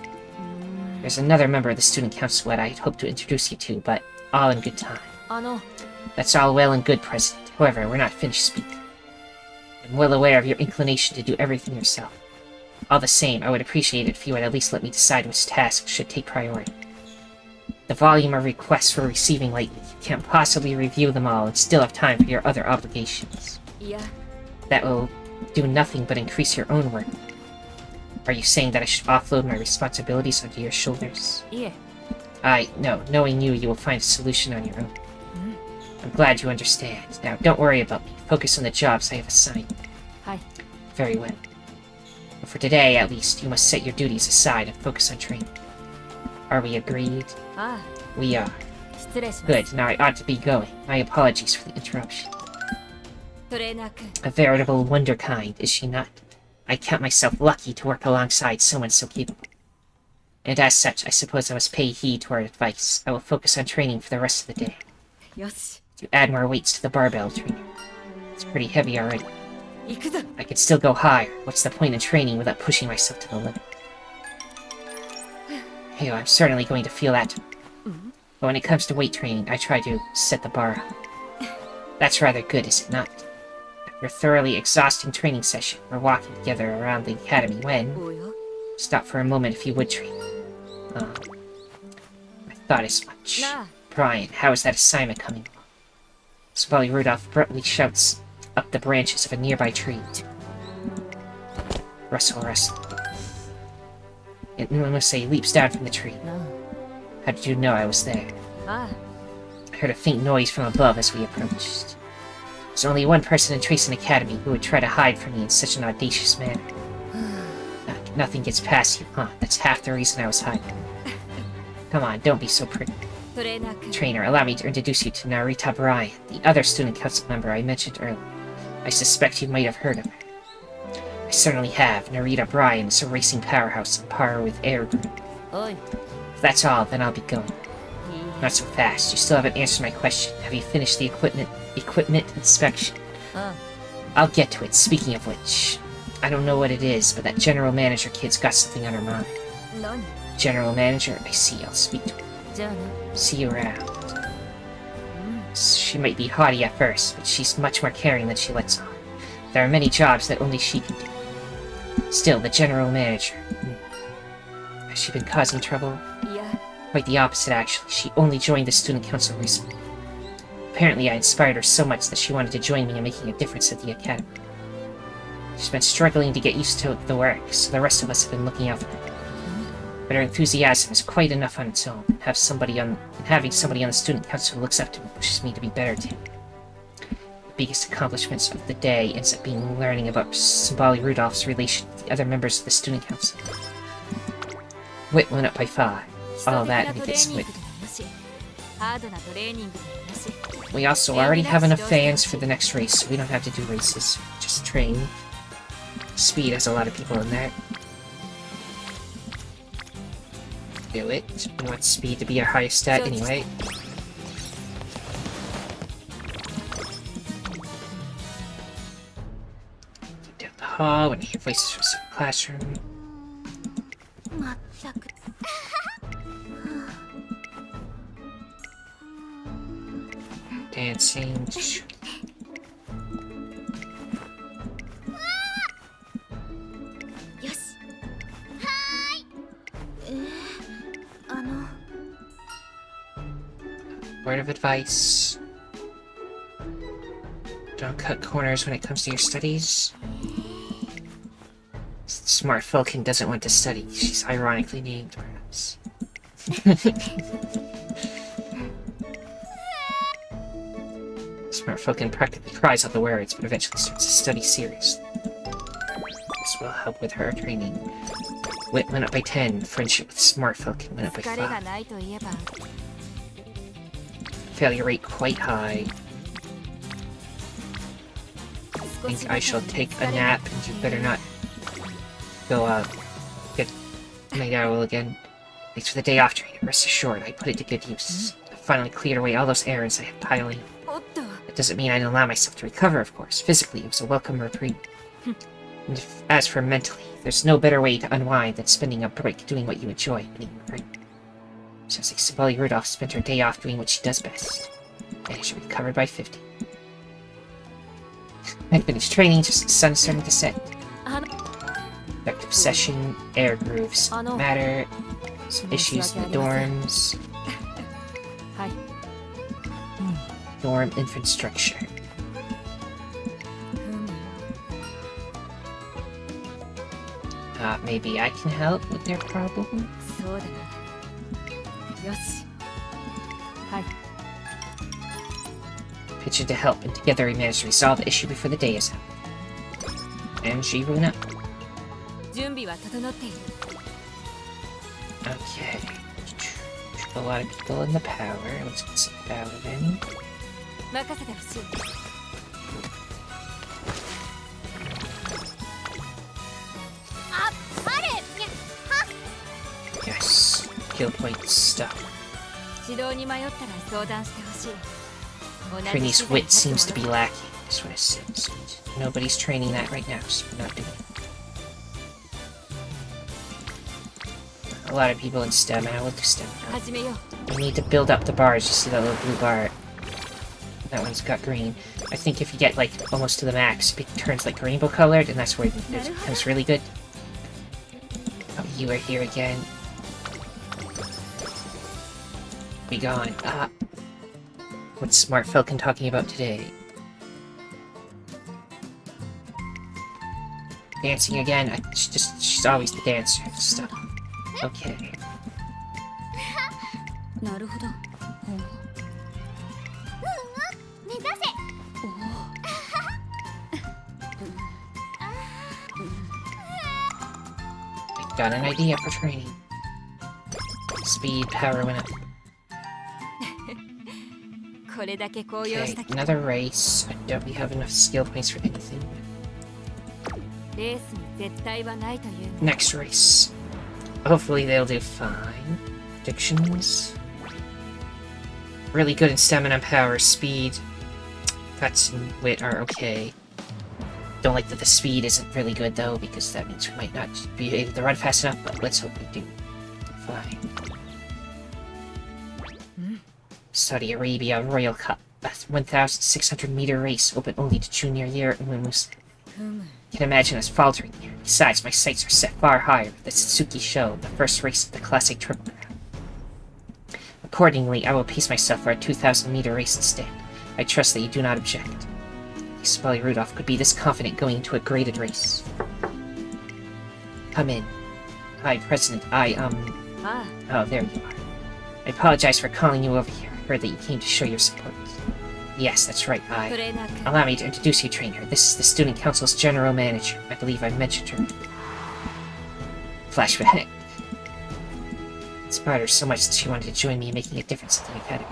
There's another member of the student council that I'd hoped to introduce you to, but all in good time. あの That's all well and good, President. However, we're not finished speaking. I'm well aware of your inclination to do everything yourself. All the same, I would appreciate it if you would at least let me decide which tasks should take priority. The volume of requests we're receiving lately, you can't possibly review them all and still have time for your other obligations. いや That will do nothing but increase your own work. Are you saying that I should offload my responsibilities onto your shoulders? いえ No. Knowing you, you will find a solution on your own. I'm glad you understand. Now, don't worry about me. Focus on the jobs I have assigned. はい Very well. But for today, at least, you must set your duties aside and focus on training. Are we agreed? あ We are. あ失礼します Good. Now I ought to be going. My apologies for the interruption. トレーナー君 A veritable wonder kind, is she not? I count myself lucky to work alongside someone so capable. And as such, I suppose I must pay heed to our advice. I will focus on training for the rest of the day. よし You add more weights to the barbell trainer. It's pretty heavy already. 行くぞ I could still go higher. What's the point in training without pushing myself to the limit? Hey, I'm certainly going to feel that. But when it comes to weight training, I try to set the bar high. That's rather good, is it not? After a thoroughly exhausting training session, we're walking together around the academy when... およ Stop for a moment if you would, train. I thought as much. なあ Brian, how is that assignment coming along? Smalley Rudolph abruptly shouts up the branches of a nearby tree. Rustle, rustle. And Umamusume leaps down from the tree. な How did you know I was there? あ I heard a faint noise from above as we approached. There's only one person in Tracing Academy who would try to hide from me in such an audacious manner. Nothing gets past you, huh? That's half the reason I was hiding. Come on, don't be so pretty. トレーナー君 Trainer, allow me to introduce you to Narita Brian, the other student council member I mentioned earlier. I suspect you might have heard of her. I certainly have. Narita Brian is a racing powerhouse on par with Air Group. おい If that's all, then I'll be going. いい Not so fast. You still haven't answered my question. Have you finished the equipment inspection? あ I'll get to it. Speaking of which, I don't know what it is, but that general manager kid's got something on her mind. 何 General manager? I see. I'll speak to her. じゃあね See you around. She might be haughty at first, but she's much more caring than she lets on. There are many jobs that only she can do. Still, the general manager. Has she been causing trouble? いや Quite the opposite, actually. She only joined the student council recently. Apparently, I inspired her so much that she wanted to join me in making a difference at the academy. She's been struggling to get used to the work, so the rest of us have been looking out for her. But her enthusiasm is quite enough on its own. Having somebody on the student council who looks up to me pushes me to be better too. The biggest accomplishments of the day ends up being learning about Smalley Rudolph's relation with the other members of the student council. Wit went up by 5. All that and ト it レー gets ニング wit. でもなしハードなトレーニングでもなし We also already have enough fans for the next race, so we don't have to do races. Just train. Speed has a lot of people in there. Do it. We want speed to be our highest stat anyway. Down the hall, when you hear voices from some classroom. まったく Dancing. よしあの Word of advice. Don't cut corners when it comes to your studies. Smart Falcon doesn't want to study. She's ironically named, perhaps. Smart Falcon practically cries out the words, but eventually starts to study seriously. This will help with her training. Wit went up by 10. Friendship with Smart Falcon went up by 疲れが 5. ないといえば Failure rate quite high. I think I shall take a nap, and you better not go get night owl again. Thanks for the day off, trainer. Rest assured, I put it to good use. I finally cleared away all those errands I had piling. おっと That doesn't mean I didn't allow myself to recover, of course. Physically, it was a welcome reprieve. And as for mentally, there's no better way to unwind than spending a break doing what you enjoy, right? Sounds like Sabali Rudolph spent her day off doing what she does best. And she recovered by 50. I finished training just as the sun starting to set. Effective session, air grooves, matter, some issues in the dorms. Dorm infrastructure. Maybe I can help with their problem? Pitch in to help, and together we managed to resolve the issue before the day is out. And she run up. Okay. A lot of people in the power. Let's get some power then. Yes. Kill point stuff. Trainee's wit seems to be lacking. That's what it seems. Nobody's training that right now, so we're not doing it. A lot of people in STEM, and I will do STEM now. We need to build up the bars. You see that little blue bar? That one's got green. I think if you get, like, almost to the max, it turns, like, rainbow colored, and that's where it becomes really good. Oh, you are here again. Be gone. What's Smart Falcon talking about today? Dancing again? She's always the dancer. Stop. Okay. I got an idea for training. Speed, power went up. Okay, another race. Don't we have enough skill points for anything? Next race. Hopefully they'll do fine. Predictions. Really good in stamina, power, speed. Guts and wit are okay. Don't like that the speed isn't really good though, because that means we might not be able to run fast enough, but let's hope we do. Fine. Saudi Arabia Royal Cup. A 1,600 meter race open only to junior year Umamusume. Can imagine us faltering here. Besides, my sights are set far higher with the Suzuki Show, the first race of the classic Triple Crown. Accordingly, I will pace myself for a 2,000 meter race instead. I trust that you do not object. Sabali Rudolph could be this confident going into a graded race. Come in. Hi, President. Oh, there you are. I apologize for calling you over here. I heard that you came to show your support. Yes, that's right, Allow me to introduce you, trainer. This is the Student Council's General Manager. I believe I mentioned her. Flashback. Inspired her so much that she wanted to join me in making a difference at the Academy.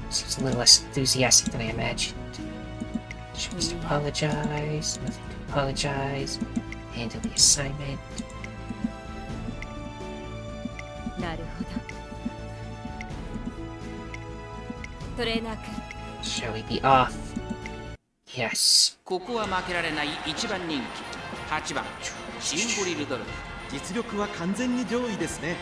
Seems a little less enthusiastic than I imagined. She wants to apologize. Nothing to apologize. Handle the assignment. Shall we be off? Yes. ここは負けられない一番人気8番シンボリルドルフ。実力は完全に上位ですね。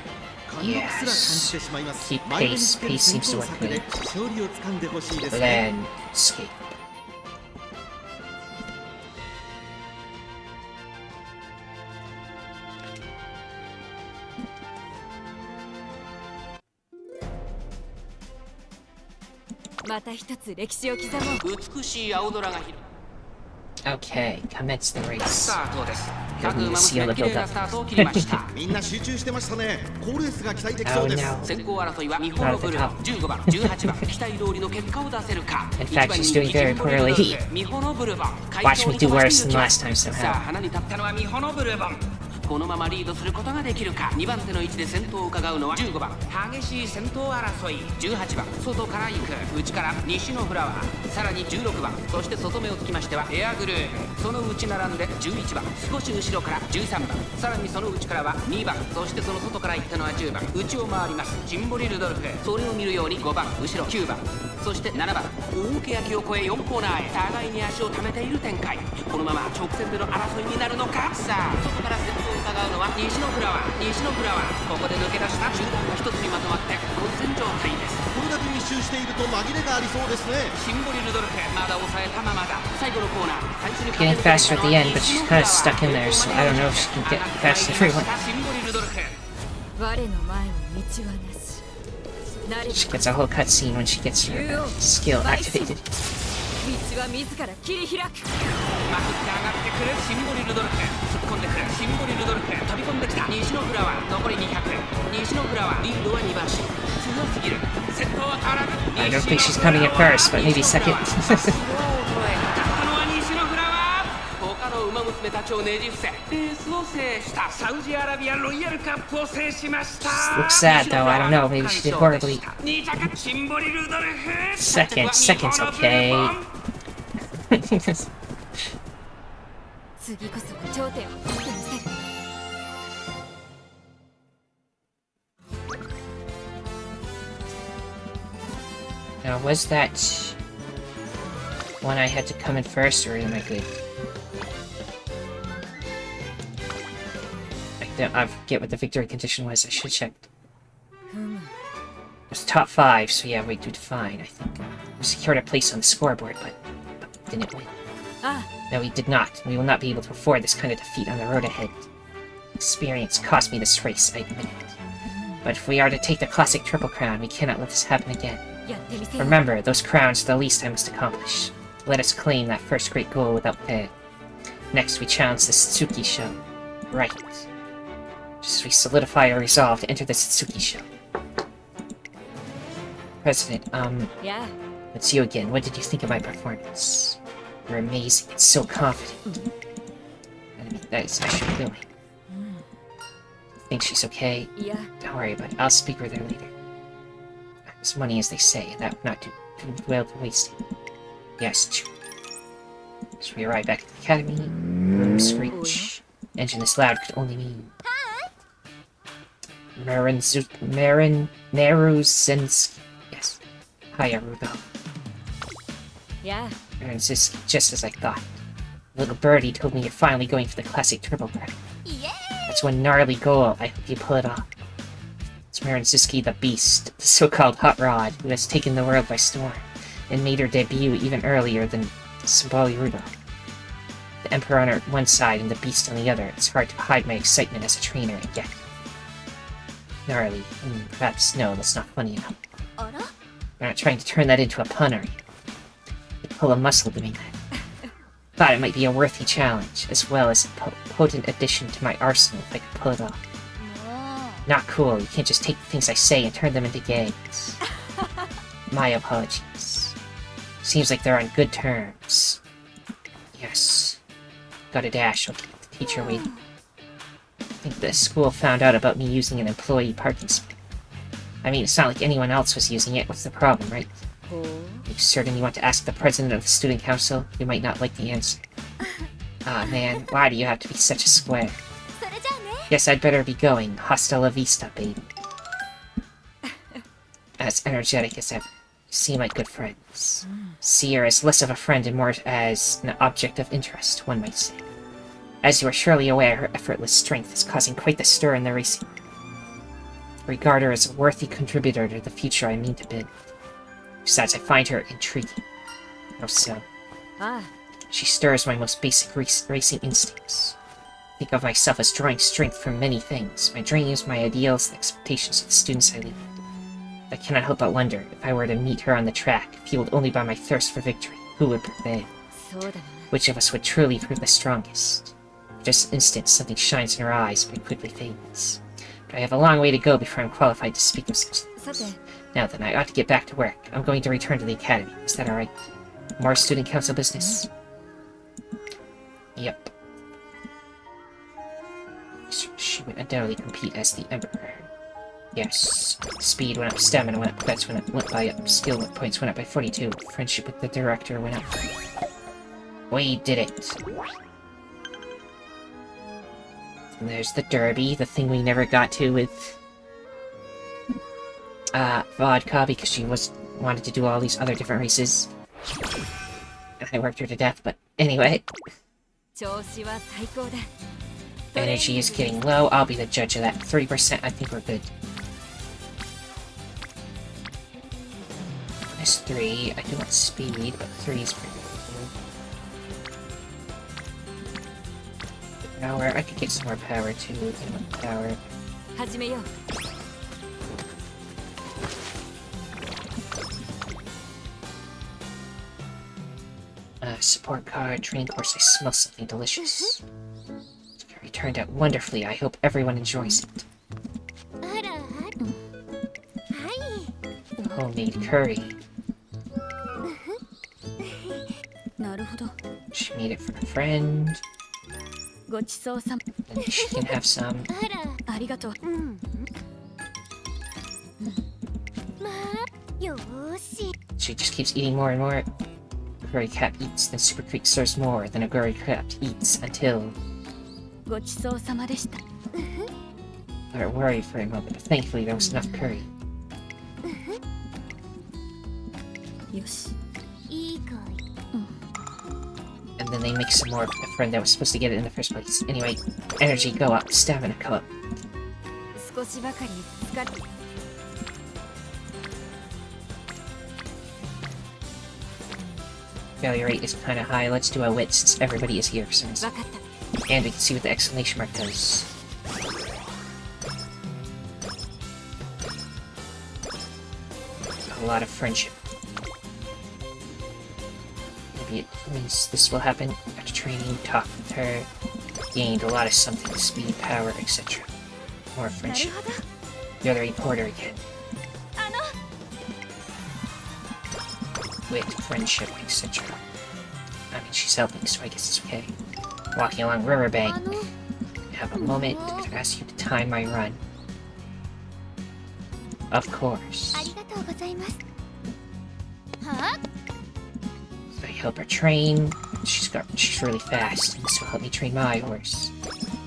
貫禄すら感じてしまいます。 Keep pace. Pace seems to work good. 勝利を掴んでほしいですね。 Landscape. Okay, commence the race. スタートです。 Good 各 to 馬 see all 娘 the 綺麗 build な up. スタートを切りました。みんな集中してましたね。好レースが期待できそう Oh です。 no. 先行争いはミホノブル15番18番期待通りの結果を出せるか。 In fact, she's doing very poorly. ミホノブルボン Watch me do worse than last time さあ somehow. 花に立ったのはミホノブルボン。このままリードすることができるか。2番手の位置で先頭を伺うのは15番。激しい先頭争い。18番外から行く、内から西のフラワー、さらに16番、そして外目をつきましてはエアグルーム、その内並んで11番、少し後ろから13番、さらにその内からは2番、そしてその外から行ったのは10番、内を回りますジンボリルドルフ。それを見るように5番後ろ、9番、そして7番、大欅を越え4コーナーへ、互いに足を溜めている展開。このまま直線での争いになるのか。さあ外から先頭を伺うのは西のフラワー、西のフラワー、ここで抜け出した集団が一つにまとまって混戦状態です。これだけ密集していると紛れがありそうですね。シンボリルドルフまだ抑えたままだ。最後のコーナー、最初に Getting faster at the end, but she's kind of stuck in there, so I don't know if she can get past everyone. シンボリルドルフ。我の前に道はなし。なれば She gets a whole cutscene when she gets her skill activated. 道は自ら切り開く。まくって上がってくるシンボリルドルフ、突っ込んでくるシンボリルドルフ、飛び込んできた西のフラワー、残り200、西のフラワー、リードは2番手、強すぎる、先頭は変わらず。 I don't think she's coming at first, but maybe second. 勝ったのは西のフラワー。他の馬娘たちをねじ伏せレースを制したサウジアラビアロイヤルカップを制しました。 Looks sad though, I don't know, maybe she did horribly. 2着シンボリルドルフ、 Second's okay. 次こそは頂点を取ってみせる。Now, was that one I had to come in first, or am I good? I forget what the victory condition was. I should check. It was top 5, so yeah, we did fine, I think. We secured a place on the scoreboard, but didn't win. Ah, No, we did not. We will not be able to afford this kind of defeat on the road ahead. Experience cost me this race, I admit it. But if we are to take the classic Triple Crown, we cannot let this happen again. やってみせる。 Remember, those crowns are the least I must accomplish. Let us claim that first great goal without fail. Next, we challenge the Satsuki Show. Right. Just as we solidify our resolve to enter the Satsuki Show. President, やあ、 it's you again. What did you think of my performance? You're amazing. It's so confident. I mean, that is actually doing. Think she's okay? いや、 Don't worry about it. I'll speak with her later. As money as they say, and that would not do well to waste it. Yes, true. So we arrive back at the academy. Boom, screech. Engine this loud could only mean... Neruzensky. Yes. Hiya, Rudo. やあ、 Neruzensky, just as I thought. Little birdie told me you're finally going for the classic triple crown. That's one gnarly goal. I hope you pull it off. It's Marinziski the Beast, the so-called Hot Rod, who has taken the world by storm, and made her debut even earlier than Symboli Rudolph. The Emperor on one side and the Beast on the other, it's hard to hide my excitement as a trainer and yet. Gnarly. Perhaps, no, that's not funny enough. あら、 We're not trying to turn that into a pun, are you? You pull a muscle doing that. Thought it might be a worthy challenge, as well as a potent addition to my arsenal if I could pull it off. も Not cool, you can't just take the things I say and turn them into gags. My apologies. Seems like they're on good terms. Yes. Got a dash, I'll keep the teacher waiting. I think the school found out about me using an employee parking spot. I mean, it's not like anyone else was using it, what's the problem, right? う、ほう、 You certain you want to ask the president of the student council? You might not like the answer. Ah, man, why do you have to be such a square? それじゃあね。 Guess I'd better be going. Hasta la vista, baby. As energetic as ever. You seem like good friends. See her as less of a friend and more as an object of interest, one might say. As you are surely aware, her effortless strength is causing quite the stir in the racing. Regard her as a worthy contributor to the future I mean to build. Besides, I find her intriguing. How so? ああ、 She stirs my most basic racing instincts. I think of myself as drawing strength from many things. My dreams, my ideals, the expectations of the students I lead. I cannot help but wonder, if I were to meet her on the track, fueled only by my thirst for victory, who would prevail? そうだな。 Which of us would truly prove the strongest? For just an instant, something shines in her eyes, but it quickly fades. But I have a long way to go before I'm qualified to speak of such さ things. て、 Now then, I ought to get back to work. I'm going to return to the academy. Is that alright? More student council business? Yep. She would undoubtedly compete as the Emperor. Yes. Speed went up, stamina went up, bets went by up, skill points went up by 42, friendship with the director went up. We did it. And there's the Derby, the thing we never got to with Vodka, because she wanted to do all these other different races. And I worked her to death, but anyway. Energy is getting low. I'll be the judge of that. 3%, I think we're good. Minus 3. I do want speed, but 3 is pretty good. Power. I could get some more power too. I want power. Support card, training course. I smell something delicious. This curry turned out wonderfully. I hope everyone enjoys it. Homemade curry. She made it for a friend. And she can have some. She just keeps eating more and more. Curry cat eats, then Super Creek serves more, then a curry cat eats until... I got worried for a moment, but thankfully there was enough curry. And then they make some more for the friend that was supposed to get it in the first place. Anyway, energy go up, stamina go up. Failure rate is kind of high. Let's do a wit since everybody is here for some reason. And we can see what the exclamation mark does. A lot of friendship. Maybe it means this will happen after training, talk with her, gained a lot of something, speed, power, etc. More friendship. The other reporter again. Wit, friendship, etc. I mean, she's helping, so I guess it's okay. Walking along riverbank. Have a moment to ask you to time my run. Of course. So I help her train. She's really fast, and this will help me train my horse.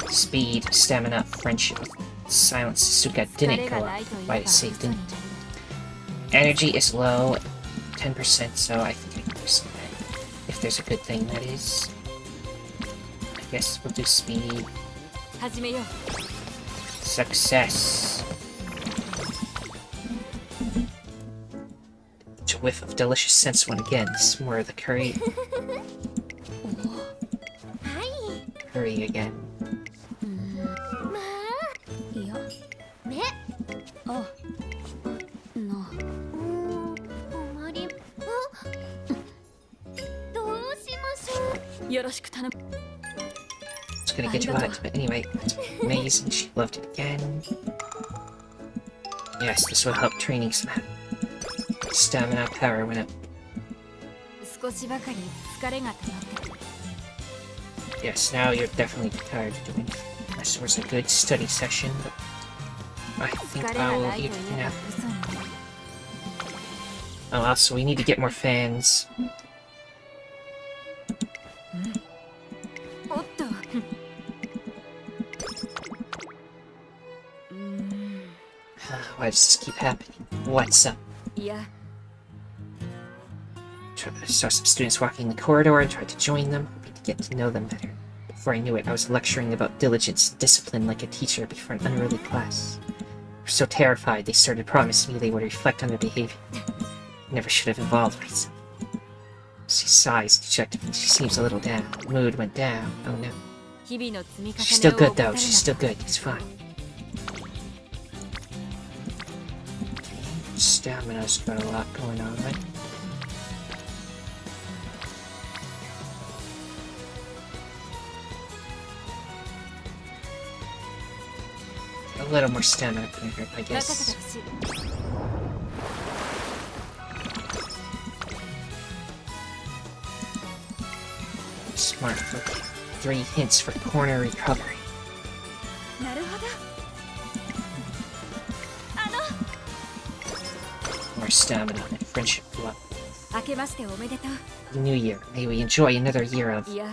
Speed, stamina, friendship. Silence Suka didn't go up. Why did it say didn't? Energy is low. 10%, so I think I can do something. If there's a good thing, that is. I guess we'll do speed. Success. A whiff of delicious scents one again. This is more of the curry. Curry again. It's gonna get you hot, but anyway, it's amazing. She loved it again. Yes, this will help training somehow. Stamina, power went up. Yes, now you're definitely tired of doing it. This was a good study session, but I think I will leave it now. Oh, also, we need to get more fans. Why does this keep happening? What's up? Yeah. I saw some students walking the corridor and tried to join them, hoping to get to know them better. Before I knew it, I was lecturing about diligence and discipline like a teacher before an unruly class. They were so terrified, they started promising me they would reflect on their behavior. I never should have involved myself. She sighs dejectedly. She seems a little down. Mood went down. Oh no. She's still good though. She's still good. It's fine. Stamina's got a lot going on, right? A little more stamina can hurt, I guess. Smart. 3 hints for corner recovery. more stamina and friendship go up. 明けましておめでとう。 New year. May we enjoy another year of... いや、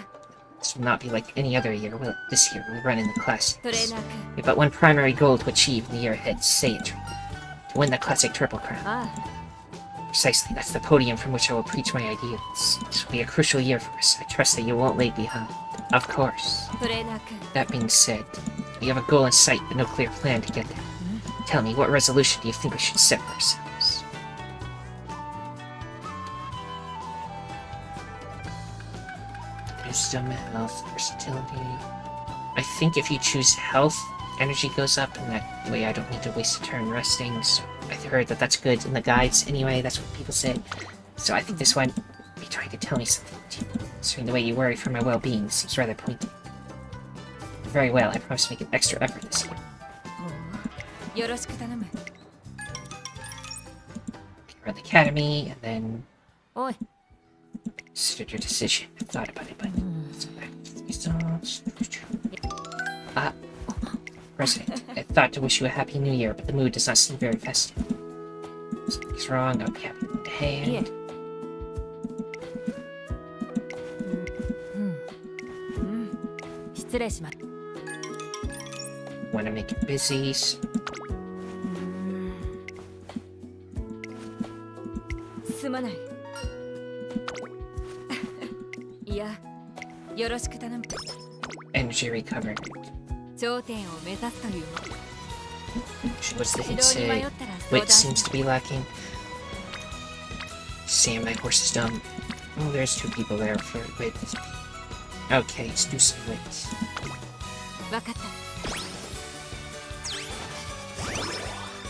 This will not be like any other year, will it? This year we run in the classics. トレーナー君。 We have but one primary goal to achieve in the year ahead, say it. To win the classic Triple Crown. あ Precisely, that's the podium from which I will preach my ideals. This will be a crucial year for us. I trust that you won't lag behind. Of course. あ、トレーナー君。 That being said, we have a goal in sight, but no clear plan to get there. Tell me, what resolution do you think we should set for ourselves? Wisdom, health, versatility... I think if you choose health, energy goes up, and that way I don't need to waste a turn resting, so I heard that that's good in the guides anyway, that's what people said. So I think this one be trying to tell me something. Considering the way you worry for my well-being seems rather pointed. Very well, I promise to make an extra effort this year. よろしく頼む。 Around the academy, and then おい、 considered your decision. I thought about it, but... President, I thought to wish you a happy new year, but the mood does not seem very festive. Something's wrong, I'll be happy to lend a いえ。 hand. 失礼します。 Want to make it busy, so すまない。いや、よろしく頼む。 energy recovered. 頂点を目指すという。 What's the 指 hint 導に迷 say? ったら Wit 相談 seems to be lacking. Sam, my horse is dumb. Oh, there's two people there for wit. Okay, let's do some wit. わかった。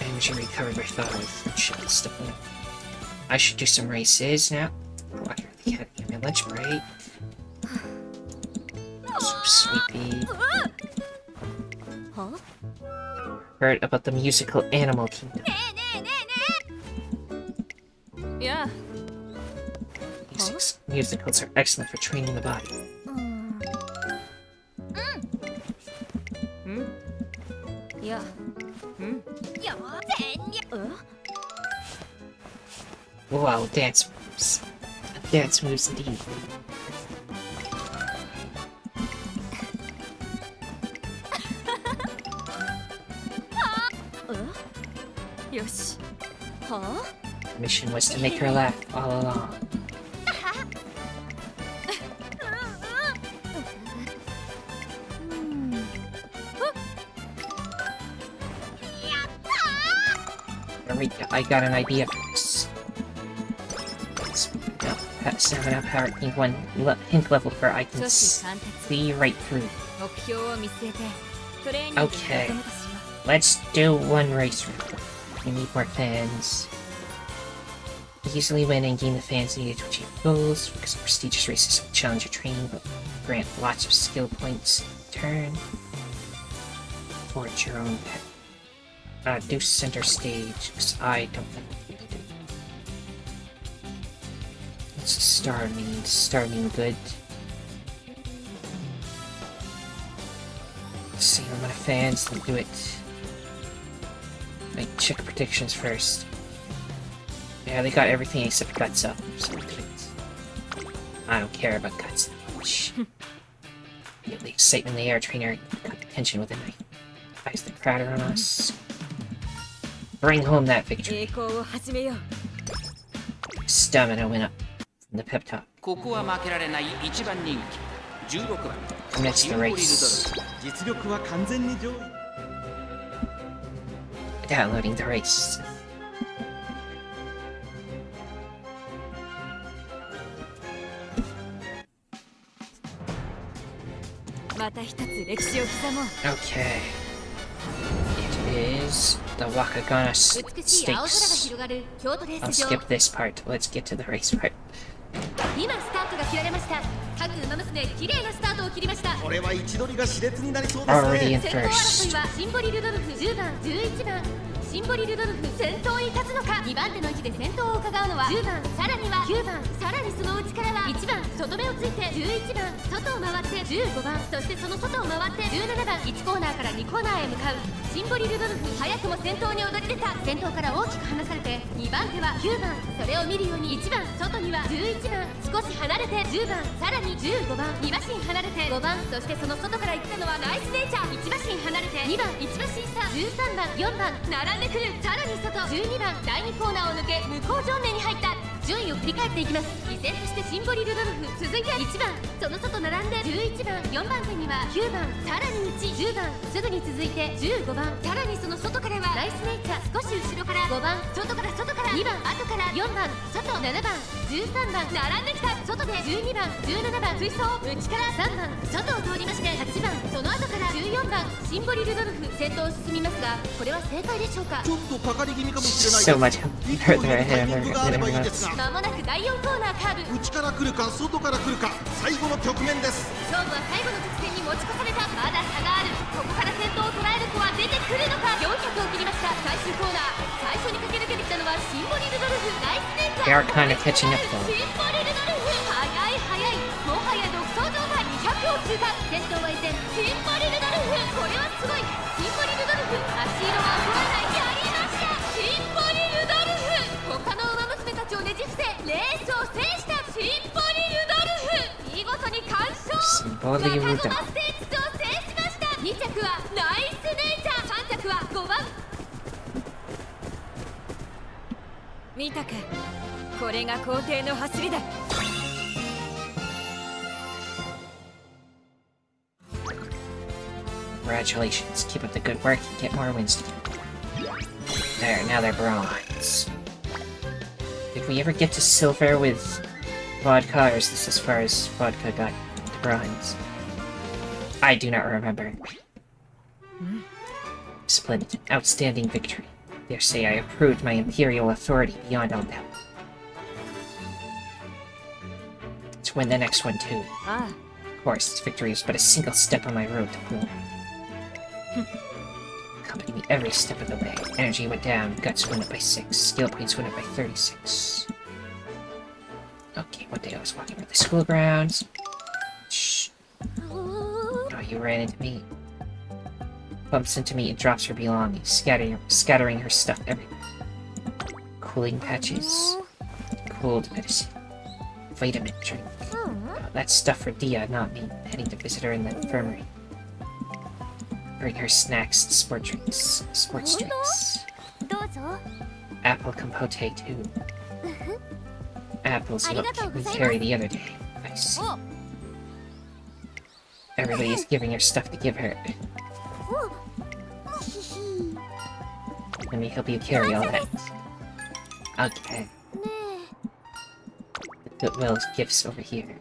Energy recovered by 5. Friendship is still up. I should do some races now. Walk around the academy on my lunch break. Some sleepy. は？ Heard about the musical Animal Kingdom. いや、 Musicals are excellent for training the body. いや、Wow, dance moves. Dance moves indeed. よし。は？ The mission was to make her laugh all along. Eureka, I got an idea for this. Stamina power hint one hint level for I can 女子貫徹。 see right through. 目標を見据えてトレーニングに Okay. 臨むとしよ Let's do one race route. We need more fans. Easily win and gain the fans needed to achieve goals, because prestigious races will challenge your training, but grant lots of skill points in turn. Forge your own pet. Do center stage, because I don't think we can do. What's star mean? Star mean good. Let's see how many fans can do it. Like, check predictions first. Yeah, they got everything except guts up, so we did it. I don't care about guts that much. Feel the excitement in the air, trainer. Cut the tension with a knife. Eyes the crowd on us. Bring home that う。 victory. 栄光を始めよう。 Stamina went up from the pep talk. ここは負けられない一番人気16番 Commits シ the ンボリルドル race. 実力は完全に上位。 Downloading the race. また一つ歴史を刻もう。 Okay. It is the Wakagana 美しい青空が Stakes. 広がる京都レ I'll ース場 skip this part. Let's get to the race part. 今スタートが切られました各馬娘綺麗なスタートを切りましたこれは位置取りが熾烈になりそうです Already ね in 先頭争い first. はシンボリルドルフ10番11番シンボリルドルフ先頭に立つのか。2番手の位置で先頭を伺うのは10番、さらには9番、さらにその内からは1番、外目をついて11番、外を回って15番、そしてその外を回って17番、1コーナーから2コーナーへ向かう。シンボリルドルフ早くも先頭に躍り出た。先頭から大きく離されて2番手は9番、それを見るように1番、外には11番、少し離れて10番、さらに15番、2馬身離れて5番、そしてその外から行ったのはナイスネイチャー、1馬身離れて2番、1馬身差13番、4番並んでくる。さらに外12番、第2コーナーを抜け向こう正面に入った。順位を振り返っていきます。依然としてシンボリルドルフ続いて1番、その外並んで11番、4番手には9番、さらに内10番、すぐに続いて15番、さらにその外からはナイスネイチャー、少し後ろから5番、外から2番、後から4番、外7番、13番並んできた。外で12番、17番追走、内から3番、外を通りまして8番、その後から14番、シンボリルドルフ先頭を進みますが、これは正解でしょうか。ちょっとかかり気味かもしれない So much いつもの further タイミン ahead グがあればいいですが、まもなく第4コーナーカーブ。内から来るか外から来るか、最後の局面です。勝負は最後の直線に持ち越された。まだ差がある。ここから先頭を捉える子は出てくるのか。400を切りました。最終コーナー、最初に駆け抜けてきたのはシンボリルドルフ。ナイスネイチ They ャ are ー。 kind of catching up though. シンボリルドルフ速い速い、もはや独走状態。200を通過。先頭は依然シンボリルドルフ。これはすごい。シンボリルドルフ、足色は怒らない。やりました。シンボリルドルフ。他の馬娘たちをねじ伏せレースを制したシンボリルドルフ。見事に完勝。シンボリルドルフ中野ステークスを制しました。2着はナイスネイチャー、3着は5番。見たか、これが皇帝の走りだ。Congratulations. Keep up the good work and get more wins. There, now they're bronze. Did we ever get to silver with vodka, or is this as far as vodka got to bronze? I do not remember. Splendid. Outstanding victory. Dare say I approved my imperial authority beyond all doubt. Let's win the next one too. あ Of course, this victory is but a single step on my road to glory. Accompany me every step of the way. Energy went down, guts went up by 6, skill points went up by 36. Okay, one day I was walking through the school grounds. Shh. Oh, you ran into me. Bumps into me and drops her belongings, scattering her stuff everywhere. Cooling patches. Cold medicine. Vitamin drink. That's stuff for Dia, not me. Heading to visit her in the infirmary. Bring her snacks and sports drinks. どうぞ。 Apple compote too. Apples milk we carried the other day. I see. Everybody is giving her stuff to give her. Let me help you carry all that. Okay. The Goodwill's gifts over here.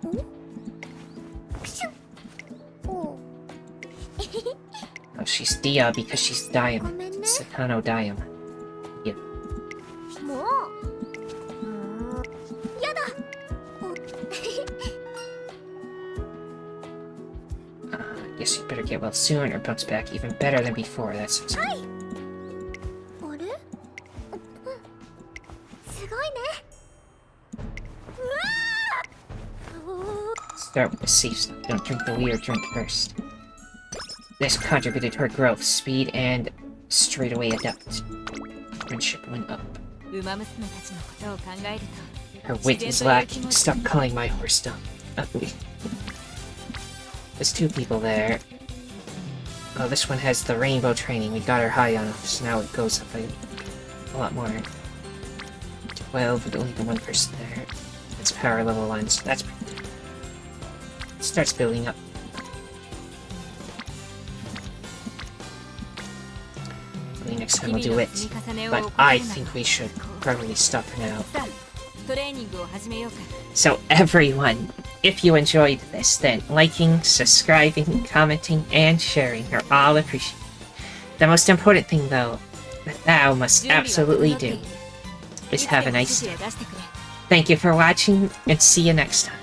Oh, she's Dia because she's Diamond. Sakano Diamond. Yeah. もう。やだ。Guess you better get well soon or bounce back even better than before. That sounds good. あれ？すごいね。うわー。 Start with the safe stuff. Don't drink the weird drink first. This contributed to her growth, speed, and straightaway adept. Friendship went up. 馬娘たちのことを考えると Her wit is lacking. Stop calling my horse dumb. Ugly. There's 2 people there. Oh, this one has the rainbow training. We got her high enough, so now it goes up by a lot more. 12 with only the 1 person there. It's power level 1, so that's pretty good. It starts building up. Maybe next time we'll do it. But I think we should probably stop for now. さあトレーニングを始めようか。 So everyone, if you enjoyed this, then liking, subscribing, commenting, and sharing are all appreciated. The most important thing, though, that thou must absolutely do, is have a nice day. Thank you for watching, and see you next time.